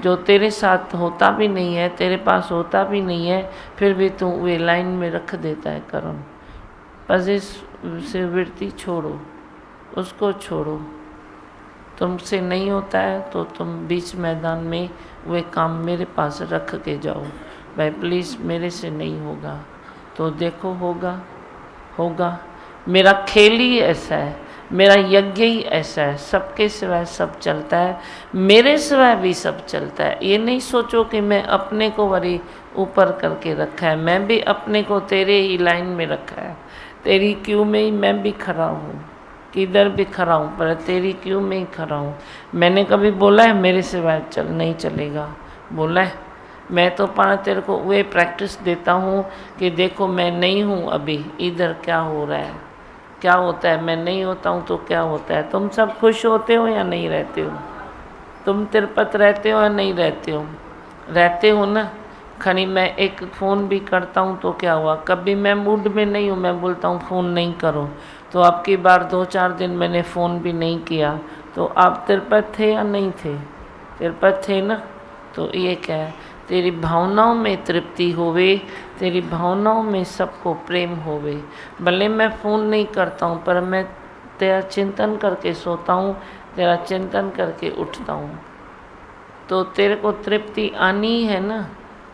जो तेरे साथ होता भी नहीं है, तेरे पास होता भी नहीं है, फिर भी तू वे लाइन में रख देता है कर्म। पजेस से वृत्ति छोड़ो, उसको छोड़ो। तुमसे नहीं होता है तो तुम बीच मैदान में वे काम मेरे पास रख के जाओ, भाई प्लीज़ मेरे से नहीं होगा, तो देखो होगा, होगा। मेरा खेल ही ऐसा है, मेरा यज्ञ ही ऐसा है, सबके सिवाय सब चलता है, मेरे सिवाय भी सब चलता है। ये नहीं सोचो कि मैं अपने को वरी ऊपर करके रखा है, मैं भी अपने को तेरे ही लाइन में रखा है, तेरी क्यू में ही मैं भी खड़ा हूँ, किधर भी खड़ा हूँ पर तेरी क्यू में ही खड़ा हूँ। मैंने कभी बोला है मेरे सिवाय चल नहीं चलेगा, बोला है? मैं तो पाना तेरे को वे प्रैक्टिस देता हूँ कि देखो मैं नहीं हूँ अभी, इधर क्या हो रहा है, क्या होता है, मैं नहीं होता हूँ तो क्या होता है। तुम सब खुश होते हो या नहीं रहते हो? तुम तिरुपति रहते हो या नहीं रहते हो? रहते हो ना। खनी मैं एक फ़ोन भी करता हूँ तो क्या हुआ, कभी मैं मूड में नहीं हूँ, मैं बोलता हूँ फ़ोन नहीं करो, तो अब की बार 2-4 दिन मैंने फ़ोन भी नहीं किया, तो आप तिरुपति थे या नहीं थे? तिरुपति थे ना। तो ये क्या है, तेरी भावनाओं में तृप्ति होवे, तेरी भावनाओं में सबको प्रेम होवे। भले मैं फ़ोन नहीं करता हूँ पर मैं तेरा चिंतन करके सोता हूँ, तेरा चिंतन करके उठता हूँ, तो तेरे को तृप्ति आनी है ना,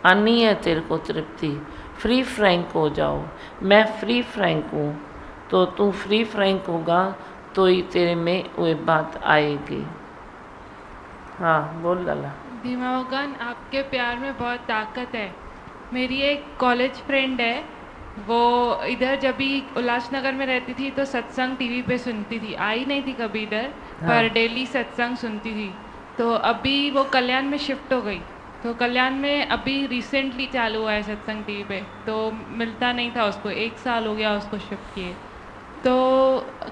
आनी है तेरे को तृप्ति। फ्री फ्रैंक हो जाओ, मैं फ्री फ्रैंक हूँ, तो तू फ्री फ्रैंक होगा तो ही तेरे में वो बात आएगी। हाँ बोल लाला। धीमा भगवान, आपके प्यार में बहुत ताकत है। मेरी एक कॉलेज फ्रेंड है, वो इधर जब भी उल्लासनगर में रहती थी तो सत्संग टीवी पे सुनती थी, आई नहीं थी कभी इधर, पर डेली सत्संग सुनती थी। तो अभी वो कल्याण में शिफ्ट हो गई, तो कल्याण में अभी रिसेंटली चालू हुआ है सत्संग टीवी पे, तो मिलता नहीं था उसको, 1 साल हो गया उसको शिफ्ट किए। तो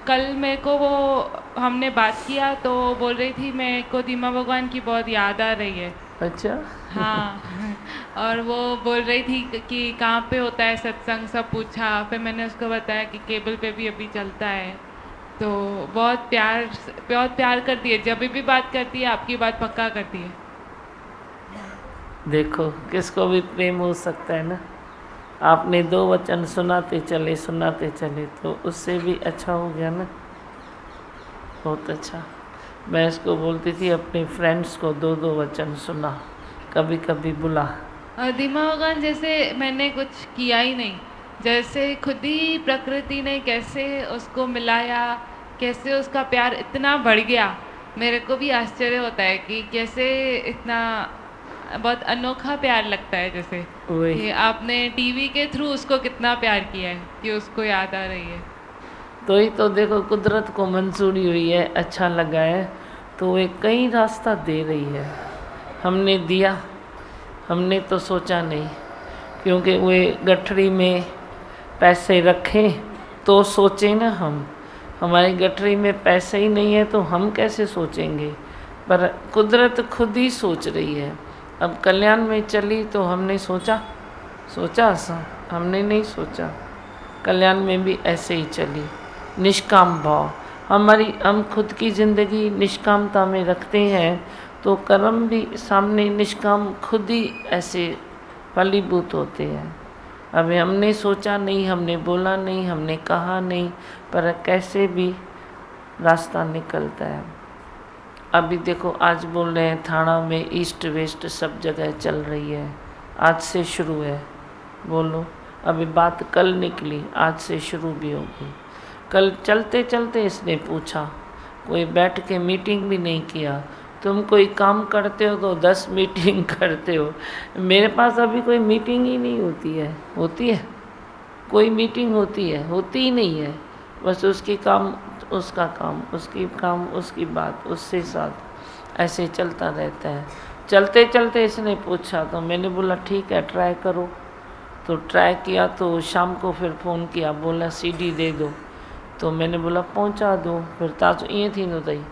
कल मेरे को वो हमने बात किया तो बोल रही थी मेरे को धीमा भगवान की बहुत याद आ रही है। अच्छा। हाँ और वो बोल रही थी कि कहाँ पे होता है सत्संग, सब पूछा। फिर मैंने उसको बताया कि केबल पे भी अभी चलता है। तो बहुत प्यार करती है, जब भी बात करती है आपकी बात पक्का करती है। देखो किसको भी प्रेम हो सकता है ना। आपने 2 वचन सुनाते चले तो उससे भी अच्छा हो गया ना, बहुत अच्छा। मैं इसको बोलती थी अपने फ्रेंड्स को 2 वचन सुना, कभी कभी बुला। और धीमा भगवान जैसे मैंने कुछ किया ही नहीं, जैसे खुद ही प्रकृति ने कैसे उसको मिलाया, कैसे उसका प्यार इतना बढ़ गया। मेरे को भी आश्चर्य होता है कि कैसे इतना बहुत अनोखा प्यार लगता है, जैसे कि आपने टीवी के थ्रू उसको कितना प्यार किया है कि उसको याद आ रही है। तो ही तो देखो कुदरत को मंजूरी हुई है, अच्छा लगा है तो वो कई रास्ता दे रही है। हमने दिया, हमने तो सोचा नहीं, क्योंकि वे गठरी में पैसे रखें तो सोचें ना। हम हमारी गठरी में पैसे ही नहीं है तो हम कैसे सोचेंगे, पर कुदरत खुद ही सोच रही है। अब कल्याण में चली तो हमने सोचा हमने नहीं सोचा। कल्याण में भी ऐसे ही चली, निष्काम भाव। हम खुद की ज़िंदगी निष्कामता में रखते हैं तो कर्म भी सामने निष्काम खुद ही ऐसे फलीभूत होते हैं। अभी हमने सोचा नहीं, हमने बोला नहीं, हमने कहा नहीं, पर कैसे भी रास्ता निकलता है। अभी देखो आज बोल रहे हैं थाना में ईस्ट वेस्ट सब जगह चल रही है, आज से शुरू है। बोलो, अभी बात कल निकली, आज से शुरू भी होगी। कल चलते चलते इसने पूछा, कोई बैठ के मीटिंग भी नहीं किया, तुम कोई काम करते हो तो 10 मीटिंग करते हो। मेरे पास अभी कोई मीटिंग ही नहीं होती है। होती है कोई मीटिंग? होती है? होती ही नहीं है। बस उसकी काम उसका काम, उसकी काम उसकी बात, उससे साथ ऐसे चलता रहता है। चलते चलते इसने पूछा तो मैंने बोला ठीक है ट्राई करो। तो ट्राई किया तो शाम को फिर फ़ोन किया, बोला सीडी दे दो। तो मैंने बोला पहुंचा दो। फिर ताजो ये थी न तई,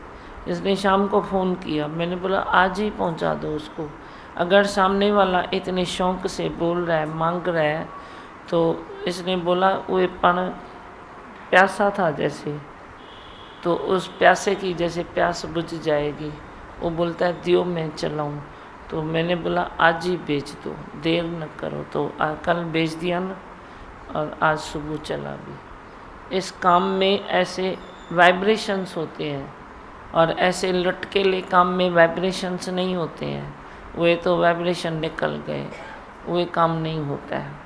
इसने शाम को फ़ोन किया, मैंने बोला आज ही पहुंचा दो उसको। अगर सामने वाला इतने शौक़ से बोल रहा है, मांग रहा है, तो इसने बोला वो पण प्यासा था जैसे, तो उस प्यासे की जैसे प्यास बुझ जाएगी। वो बोलता है दियो मैं चलाऊँ। तो मैंने बोला आज ही बेच दो, देर न करो। तो कल बेच दिया ना, और आज सुबह चला भी। इस काम में ऐसे वाइब्रेशंस होते हैं, और ऐसे लटकेले काम में वाइब्रेशंस नहीं होते हैं। वे तो वाइब्रेशन निकल गए, वे काम नहीं होता है।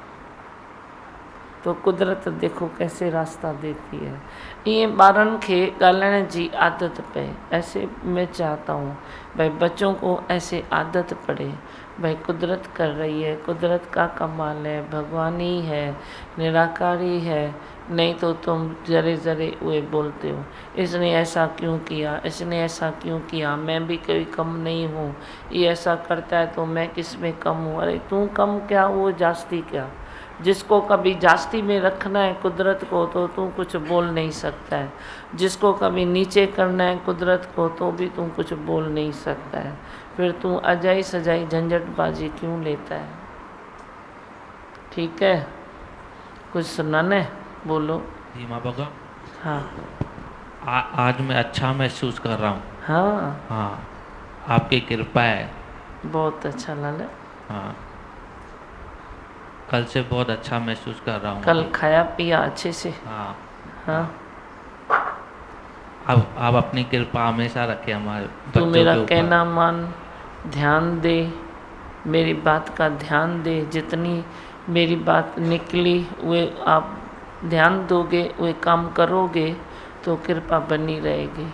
तो कुदरत देखो कैसे रास्ता देती है। ये ॿारनि खे ॻाल्हाइण जी आदत पए, ऐसे मैं चाहता हूँ भाई बच्चों को ऐसे आदत पड़े। भाई कुदरत कर रही है, कुदरत का कमाल है, भगवान ही है, निराकारी है। नहीं तो तुम जरे जरे वे बोलते हो, इसने ऐसा क्यों किया, इसने ऐसा क्यों किया, मैं भी कोई कम नहीं हूँ, ये ऐसा करता है तो मैं किस में कम हूँ। अरे तू कम क्या, वो जास्ती क्या। जिसको कभी जास्ती में रखना है कुदरत को तो तू कुछ बोल नहीं सकता है। जिसको कभी नीचे करना है कुदरत को तो भी तू कुछ बोल नहीं सकता है। फिर तू अजाई सजाई झंझटबाजी क्यों लेता है? ठीक है, कुछ सुनाना है? बोलो। धीमा भगवान, हाँ आज मैं अच्छा महसूस कर रहा हूँ। हाँ हाँ, आपकी कृपा है। बहुत अच्छा लाला। हाँ, कल से बहुत अच्छा महसूस कर रहा हूँ। कल खाया पिया अच्छे से? हाँ हाँ। अब आप अपनी कृपा हमेशा रखे हमारे तू मेरा कहना मान, ध्यान दे, मेरी बात का ध्यान दे। जितनी मेरी बात निकली वे आप ध्यान दोगे, वे काम करोगे तो कृपा बनी रहेगी।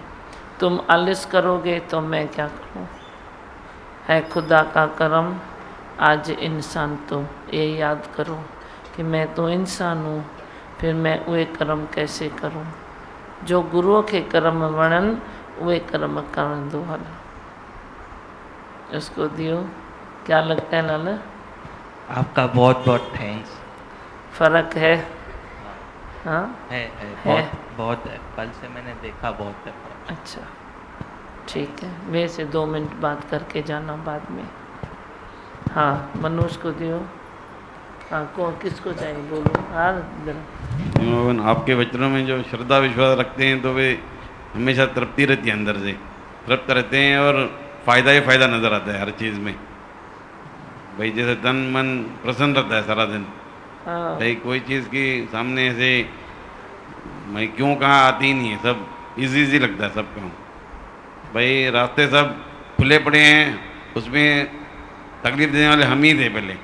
तुम आलस करोगे तो मैं क्या करूं? है खुदा का करम आज इंसान तो ये याद करो कि मैं तो इंसान हूँ, फिर मैं वे कर्म कैसे करूं जो गुरुओं के कर्म वर्णन वे कर्म करण दो वाला। उसको दियो। क्या लगता है लाला? आपका बहुत बहुत थैंक्स। फर्क है? हाँ है है। बहुत बहुत है, कल से मैंने देखा बहुत है। अच्छा ठीक है, मेरे से 2 मिनट बात करके जाना बाद में। हाँ मनोज को दियो। हाँ को किसको चाहिए बोलो। हाँ जरा। भगवान आपके वचनों में जो श्रद्धा विश्वास रखते हैं तो वे हमेशा तृप्ति रहती है, अंदर से तृप्त रहते हैं और फ़ायदा ही फ़ायदा नज़र आता है हर चीज़ में। भाई जैसे तन मन प्रसन्न रहता है सारा दिन। हाँ भाई कोई चीज़ की सामने ऐसे मैं क्यों कहाँ आती ही नहीं है, सब इजी लगता है सब काम। भाई रास्ते सब खुले पड़े हैं, उसमें तकलीफ देने वाले हम ही थे पहले,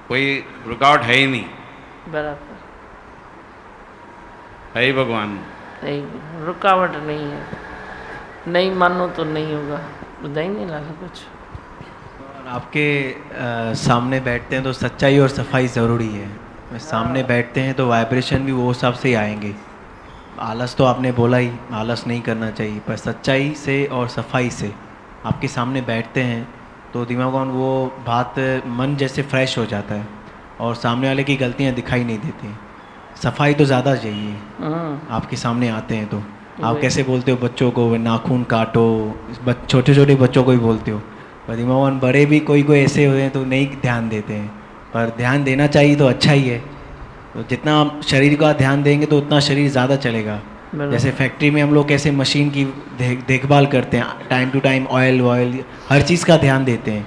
कोई रुकावट है ही नहीं। बराबर है ही भगवान। नहीं, रुकावट नहीं है। नहीं मानो तो नहीं होगा। बताइए नहीं लाला कुछ। और आपके सामने बैठते हैं तो सच्चाई और सफाई ज़रूरी है। सामने बैठते हैं तो वाइब्रेशन भी वो हिसाब से ही आएंगे। आलस तो आपने बोला ही, आलस नहीं करना चाहिए, पर सच्चाई से और सफाई से आपके सामने बैठते हैं तो दिमाग में वो बात मन जैसे फ्रेश हो जाता है और सामने वाले की गलतियाँ दिखाई नहीं देती। सफाई तो ज़्यादा चाहिए। आपके सामने आते हैं तो आप कैसे बोलते हो बच्चों को नाखून काटो, छोटे छोटे बच्चों को ही बोलते हो, पर दिमाग बड़े भी कोई कोई ऐसे होते हैं तो नहीं ध्यान देते हैं। पर ध्यान देना चाहिए तो अच्छा ही है। तो जितना आप शरीर का ध्यान देंगे तो उतना शरीर ज़्यादा चलेगा। जैसे फैक्ट्री में हम लोग कैसे मशीन की देखभाल करते हैं, टाइम टू टाइम ऑयल हर चीज़ का ध्यान देते हैं,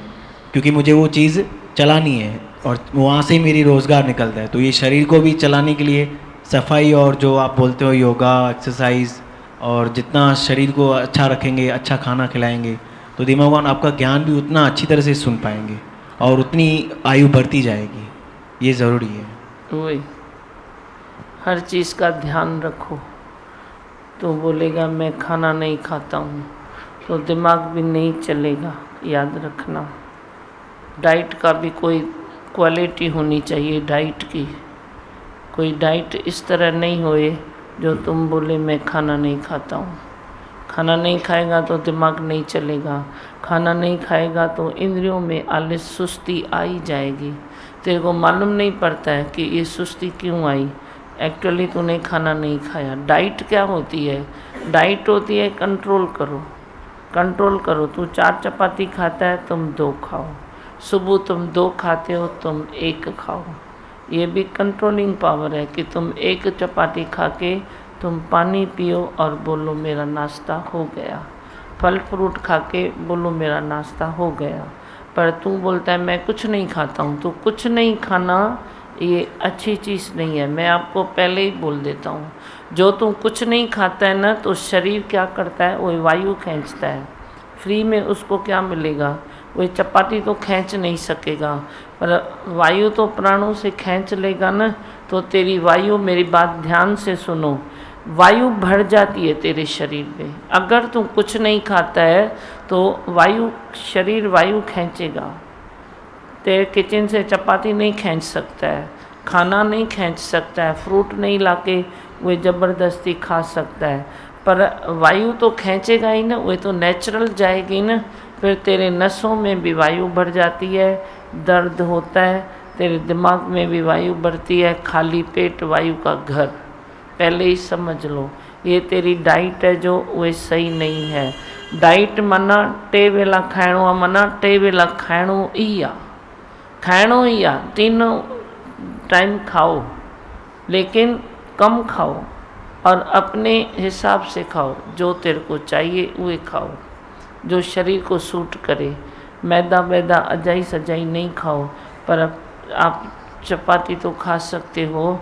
क्योंकि मुझे वो चीज़ चलानी है और वहाँ से ही मेरी रोज़गार निकलता है। तो ये शरीर को भी चलाने के लिए सफाई और जो आप बोलते हो योगा एक्सरसाइज, और जितना शरीर को अच्छा रखेंगे, अच्छा खाना खिलाएंगे, तो दिमाग आपका ज्ञान भी उतना अच्छी तरह से सुन पाएंगे और उतनी आयु बढ़ती जाएगी। ये ज़रूरी है। वही हर चीज़ का ध्यान रखो। तो बोलेगा मैं खाना नहीं खाता हूँ तो दिमाग भी नहीं चलेगा। याद रखना, डाइट का भी कोई क्वालिटी होनी चाहिए। डाइट की कोई डाइट इस तरह नहीं होए जो तुम बोले मैं खाना नहीं खाता हूँ। खाना नहीं खाएगा तो दिमाग नहीं चलेगा। खाना नहीं खाएगा तो इंद्रियों में आलस सुस्ती आई जाएगी। तेरे को मालूम नहीं पड़ता है कि ये सुस्ती क्यों आई। एक्चुअली तूने खाना नहीं खाया। डाइट क्या होती है? डाइट होती है कंट्रोल करो, कंट्रोल करो। तू 4 चपाती खाता है, तुम 2 खाओ। सुबह तुम 2 खाते हो, तुम 1 खाओ। ये भी कंट्रोलिंग पावर है कि तुम 1 चपाती खा के तुम पानी पियो और बोलो मेरा नाश्ता हो गया। फल फ्रूट खा के बोलो मेरा नाश्ता हो गया। पर तू बोलता है मैं कुछ नहीं खाता हूँ। तो कुछ नहीं खाना ये अच्छी चीज़ नहीं है। मैं आपको पहले ही बोल देता हूँ, जो तू कुछ नहीं खाता है ना, तो शरीर क्या करता है, वो वायु खींचता है। फ्री में उसको क्या मिलेगा? वो चपाती तो खींच नहीं सकेगा, पर वायु तो प्राणों से खींच लेगा ना। तो तेरी वायु, मेरी बात ध्यान से सुनो, वायु बढ़ जाती है तेरे शरीर में। अगर तू कुछ नहीं खाता है तो वायु, शरीर वायु खींचेगा। तेरे किचन से चपाती नहीं खींच सकता है, खाना नहीं खींच सकता है, फ्रूट नहीं लाके वो ज़बरदस्ती खा सकता है, पर वायु तो खींचेगा ही ना। वो तो नेचुरल जाएगी ना। फिर तेरे नसों में भी वायु बढ़ जाती है, दर्द होता है, तेरे दिमाग में भी वायु बढ़ती है। खाली पेट वायु का घर, पहले ही समझ लो। ये तेरी डाइट है जो वो सही नहीं है। डाइट माना 2 वेला खाइणो आहे, माना 2 वेला खाइणो ही आहे, खाइणो ही आहे। 3 टाइम खाओ, लेकिन कम खाओ और अपने हिसाब से खाओ। जो तेरे को चाहिए वो खाओ, जो शरीर को सूट करे। मैदा वैदा अजाई सजाई नहीं खाओ। पर आप चपाती तो खा सकते हो,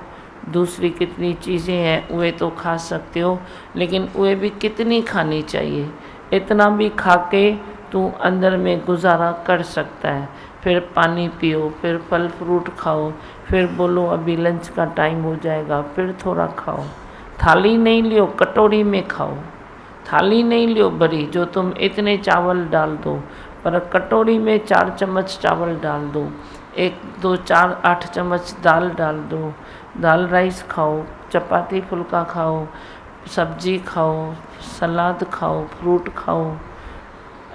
दूसरी कितनी चीज़ें हैं वे तो खा सकते हो, लेकिन वे भी कितनी खानी चाहिए। इतना भी खा के तू अंदर में गुजारा कर सकता है। फिर पानी पियो, फिर फल फ्रूट खाओ, फिर बोलो अभी लंच का टाइम हो जाएगा, फिर थोड़ा खाओ। थाली नहीं लियो, कटोरी में खाओ। थाली नहीं लियो बड़ी जो तुम इतने चावल डाल दो, पर कटोरी में 4 चम्मच चावल डाल दो, 1 2 4 8 चम्मच दाल डाल दो। दाल राइस खाओ, चपाती फुल्का खाओ, सब्जी खाओ, सलाद खाओ, फ्रूट खाओ।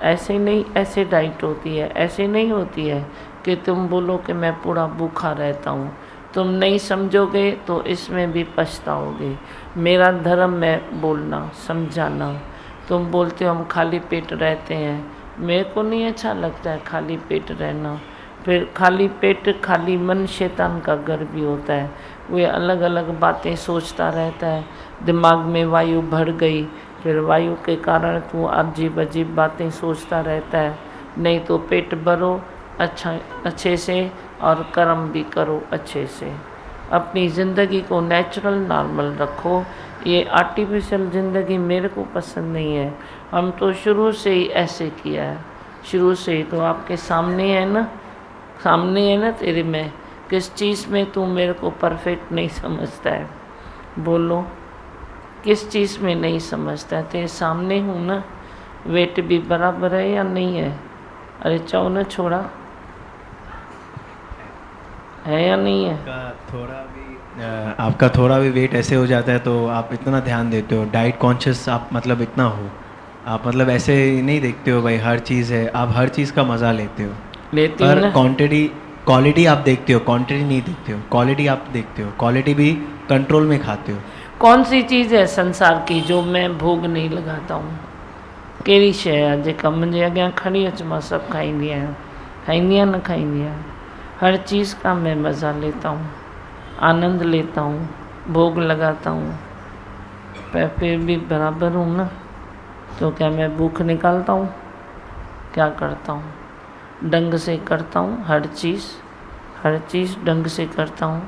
ऐसे नहीं, ऐसे डाइट होती है। ऐसे नहीं होती है कि तुम बोलो कि मैं पूरा भूखा रहता हूँ। तुम नहीं समझोगे तो इसमें भी पछताओगे। मेरा धर्म है बोलना, समझाना। तुम बोलते हो हम खाली पेट रहते हैं, मेरे को नहीं अच्छा लगता है खाली पेट रहना। फिर खाली पेट, खाली मन शैतान का घर भी होता है। वे अलग अलग बातें सोचता रहता है, दिमाग में वायु भर गई, फिर वायु के कारण तू अजीब अजीब बातें सोचता रहता है। नहीं तो पेट भरो अच्छे से और कर्म भी करो अच्छे से। अपनी ज़िंदगी को नेचुरल नॉर्मल रखो। ये आर्टिफिशियल ज़िंदगी मेरे को पसंद नहीं है। हम तो शुरू से ही ऐसे किया है, शुरू से ही। तो आपके सामने है ना, सामने है ना तेरे में। किस चीज़ में तू मेरे को परफेक्ट नहीं समझता है? बोलो किस चीज़ में नहीं समझता है? तेरे सामने हूँ ना। वेट भी बराबर है या नहीं है? अरे चाहो ना छोड़ा है या नहीं है? आपका थोड़ा भी वेट ऐसे हो जाता है तो आप इतना ध्यान देते हो, डाइट कॉन्शियस आप मतलब इतना हो, आप मतलब ऐसे नहीं देखते हो भाई हर चीज़ है, आप हर चीज़ का मज़ा लेते हो। लेते पर हो क्वालिटी आप देखते हो, क्वांटिटी नहीं देखते हो। क्वालिटी आप देखते हो, क्वालिटी भी कंट्रोल में खाते हो। कौन सी चीज़ है संसार की जो मैं भोग नहीं लगाता हूँ? कहिड़ी शइ आहे जेका मुंहिंजे अॻियां खड़ी अच मां सभु खाईंदी आहियां? खाईंदी आहियां न खाईंदी आहियां? हर चीज़ का मैं मज़ा लेता हूँ, आनंद लेता हूँ, भोग लगाता हूँ। पर फिर भी बराबर हूँ ना। तो क्या मैं भूख निकालता हूँ? क्या करता हूँ? ढंग से करता हूँ हर चीज़ ढंग से करता हूँ।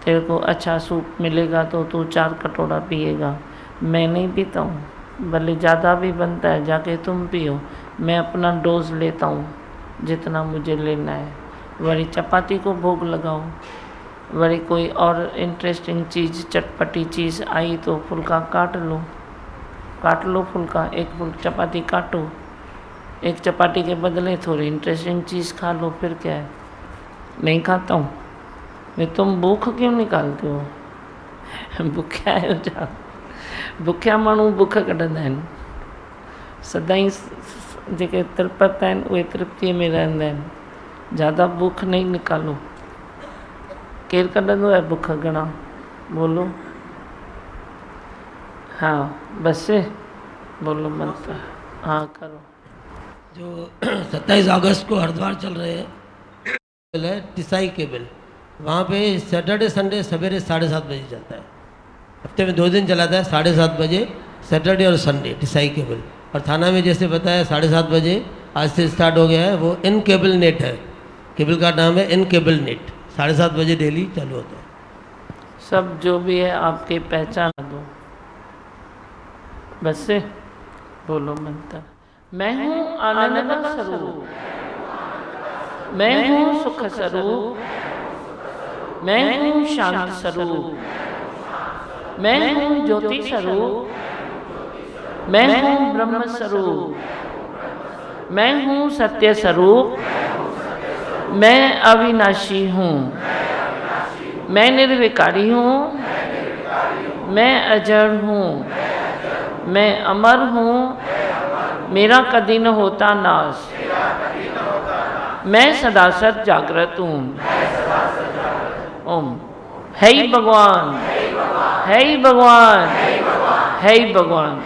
तेरे को अच्छा सूप मिलेगा तो तू 4 कटोरा पिएगा, मैं नहीं पीता हूँ। भले ज़्यादा भी बनता है जाके तुम पियो, मैं अपना डोज लेता हूँ जितना मुझे लेना है। वरी चपाती को भोग लगाओ, वरी कोई और इंटरेस्टिंग चीज़ चटपटी चीज़ आई तो फुल्का काट लो फुल्का, एक चपाती काटो, एक चपाती के बदले थोड़ी इंटरेस्टिंग चीज़ खा लो। फिर क्या है? नहीं खाता हूँ मैं। तुम भूख क्यों निकालते हो? भुखिया आहियो छा? भुखिया माण्हू भुख कढंदा आहिनि। सदाईं जेके तृप्त आहिनि उहे तृप्तीअ में रहंदा आहिनि। ज़्यादा भूख नहीं निकालो। केरु कढंदो आहे भुख घणा? बोलो। हाँ बस बोलो मंत्र। हाँ करो। जो 27 अगस्त को हरिद्वार चल रहे हैं है टिसाई केबल, वहाँ पे सैटरडे संडे सवेरे 7:30 बजे चलता है। हफ्ते में 2 दिन चलाता है 7:30 बजे, सैटरडे और संडे टिसाई केबल। और थाना में जैसे बताया 7:30 बजे आज से स्टार्ट हो गया है। वो इन केबल नेट है, केबल का नाम है इन केबल नेट। 7:30 बजे डेली चालू होता है। सब जो भी है आपके पहचान दो। बस से बोलो मंत्र। मैं हूँ आनंद का स्वरूप, मैं हूँ सुख स्वरूप, मैं हूँ शांत स्वरूप, मैं हूँ ज्योति स्वरूप, मैं हूँ ब्रह्म स्वरूप, मैं हूँ सत्य स्वरूप, मैं अविनाशी हूँ, मैं निर्विकारी हूँ, मैं अजर हूँ, मैं अमर हूँ, मेरा कभी न होता नाश, मैं सदा सत जागृत हूँ। ओम। है ही भगवान, है ही भगवान, है ही भगवान,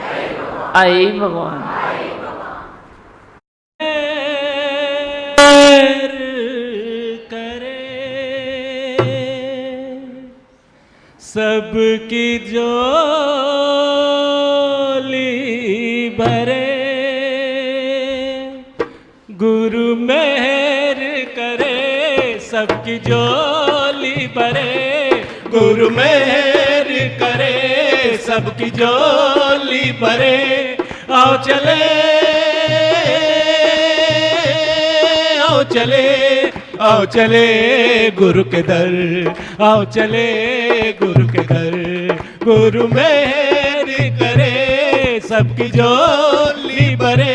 आए ही भगवान। सबकी झोली भरे, गुरु मेहर करे। सबकी झोली भरे, गुरु मेहर करे। सबकी झोली भरे। आओ चले, आओ चले, आओ चले गुरु के दर, आओ चले गुरु के दर, गुरु मेहर करे सबकी झोली भरे,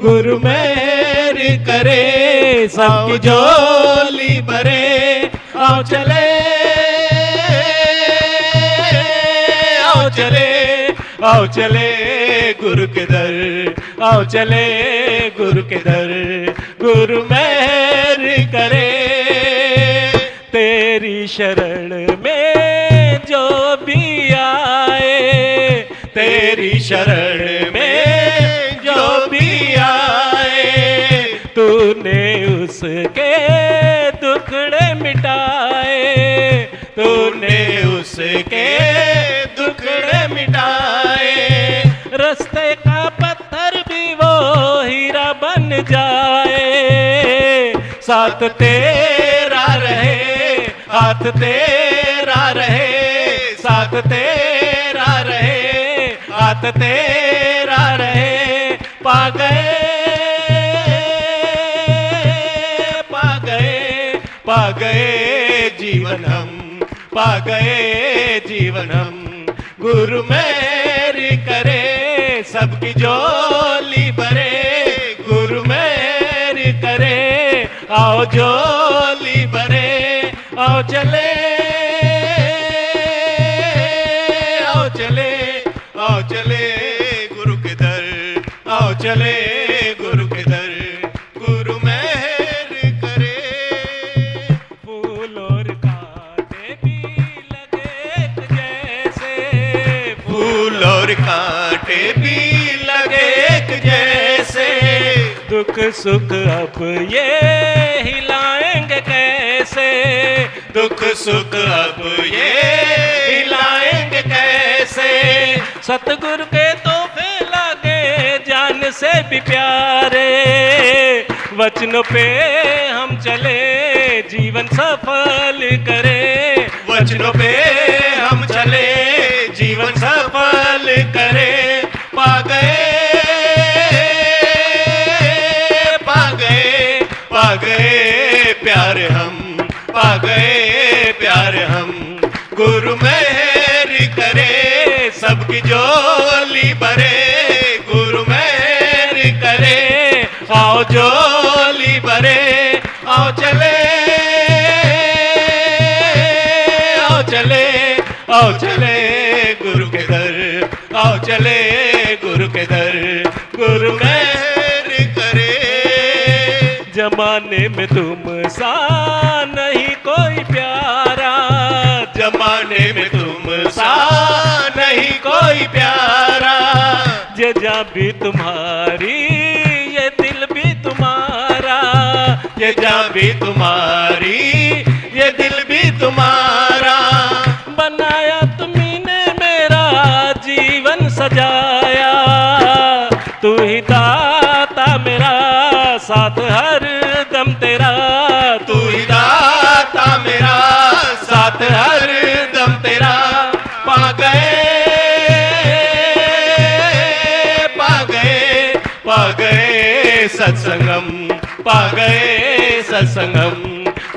गुरु मेहर करे सबकी झोली भरे। आओ चले आओ चले आओ चले गुरु के दर, आओ चले गुरु के दर, गुरु मेहर करे। तेरी शरण में जो भी आए, तेरी शरण में जो भी आए, तूने उसके दुखड़े मिटाए, तूने उसके दुखड़े मिटाए। रास्ते का पत्थर भी वो हीरा बन जाए, साथ तेरा रहे हाथ तेरा रहे, साथ तेरा रहे हाथ तेरा रहे। पा गए पा गए पा गए जीवन हम, पा गए जीवन हम। गुरु मेहर करे सबकी झोली भरे, गुरु मेहर करे आओ झोली भरे। आओ चले आओ चले आओ चले गुरु के दर, आओ चले गुरु के दर, गुरु मेहर करे। फूल और कांटे भी लगे एक जैसे, फूल और कांटे भी लगे एक जैसे। दुख सुख अब ये हिलाएंगे कैसे, दुख सुख अब ये हिलाएंगे कैसे। सतगुरु के तोहफे लागे जान से भी प्यारे, वचनों पे हम चले जीवन सफल करे, वचनों पे हम चले जीवन सफल करे। पा गए पा गए पा गए प्यार हम, पा गए प्यार हम। गुरु मेहर करे सबकी झोली भरे, गुरु मेहर करे आओ झोली भरे। आओ चले आओ चले आओ चले गुरु के दर, आओ चले गुरु के दर, गुरु मेहर करे। जमाने में तुम सा नहीं कोई प्यारा, जमाने में तुम सा नहीं कोई प्यारा। ये जान भी तुम्हारी ये दिल भी तुम्हारा, ये जान भी तुम्हारी ये दिल भी तुम्हारा। बनाया तुम्ही ने मेरा जीवन सजाया, तू ही दाता मेरा साथ हर दम तेरा, तू ही दाता मेरा साथ हर दम तेरा। पा गए पा गए पा गए सत्संगम, पा गए सत्संगम।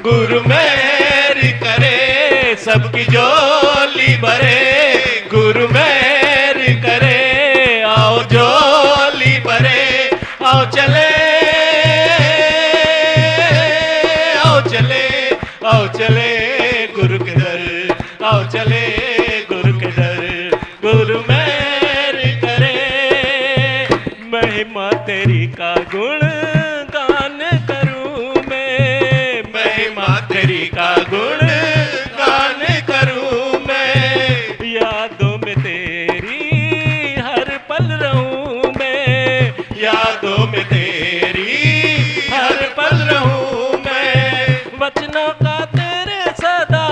गुरु मेहर करे सबकी झोली भरे, गुरु मेहर करे आओ झोली भरे। आओ चले आओ चले आओ चले गुरु के दर, आओ चले गुरु के दर, गुरु मेहर करे। महिमा तेरी का गुण गान करूं मैं, महिमा तेरी का गुण गान करूं मैं। यादों में तेरी हर पल रहूं मैं, यादों में तेरी हर पल रहूं मैं। वचनों का तेरे सदा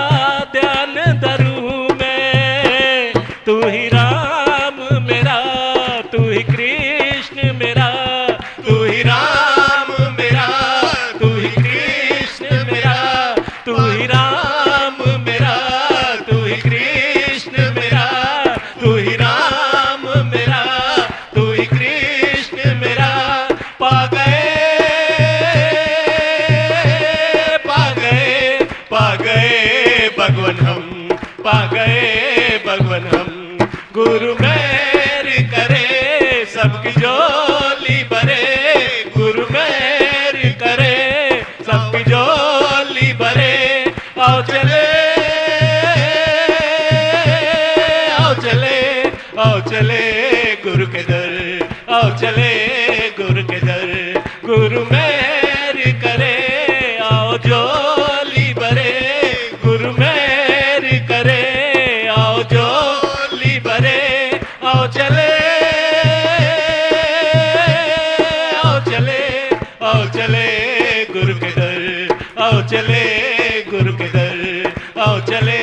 ध्यान धरूं मैं। तू ही राम मेरा, तू ही कृष्ण मेरा, तू ही राम मेरा, तू ही कृष्ण मेरा, तू ही राम मेरा, तू ही कृष्ण मेरा, तू ही राम मेरा, तू ही कृष्ण मेरा। पा गए भगवन हम, पा गए भगवन हम। गुरु मेहर करे सबकी झोली भरे, गुरु मेहर करे सबकी झोली भरे। आओ चले, आओ चले, आओ चले गुरु के दर, आओ चले गुरु के दर, गुरु मेहर करे आओ झोली भरे, गुरु मेहर करे आओ झोली भरे। आओ चले, आओ चले, आओ चले गुरु के दर, आओ चले गुरु के दर, आओ चले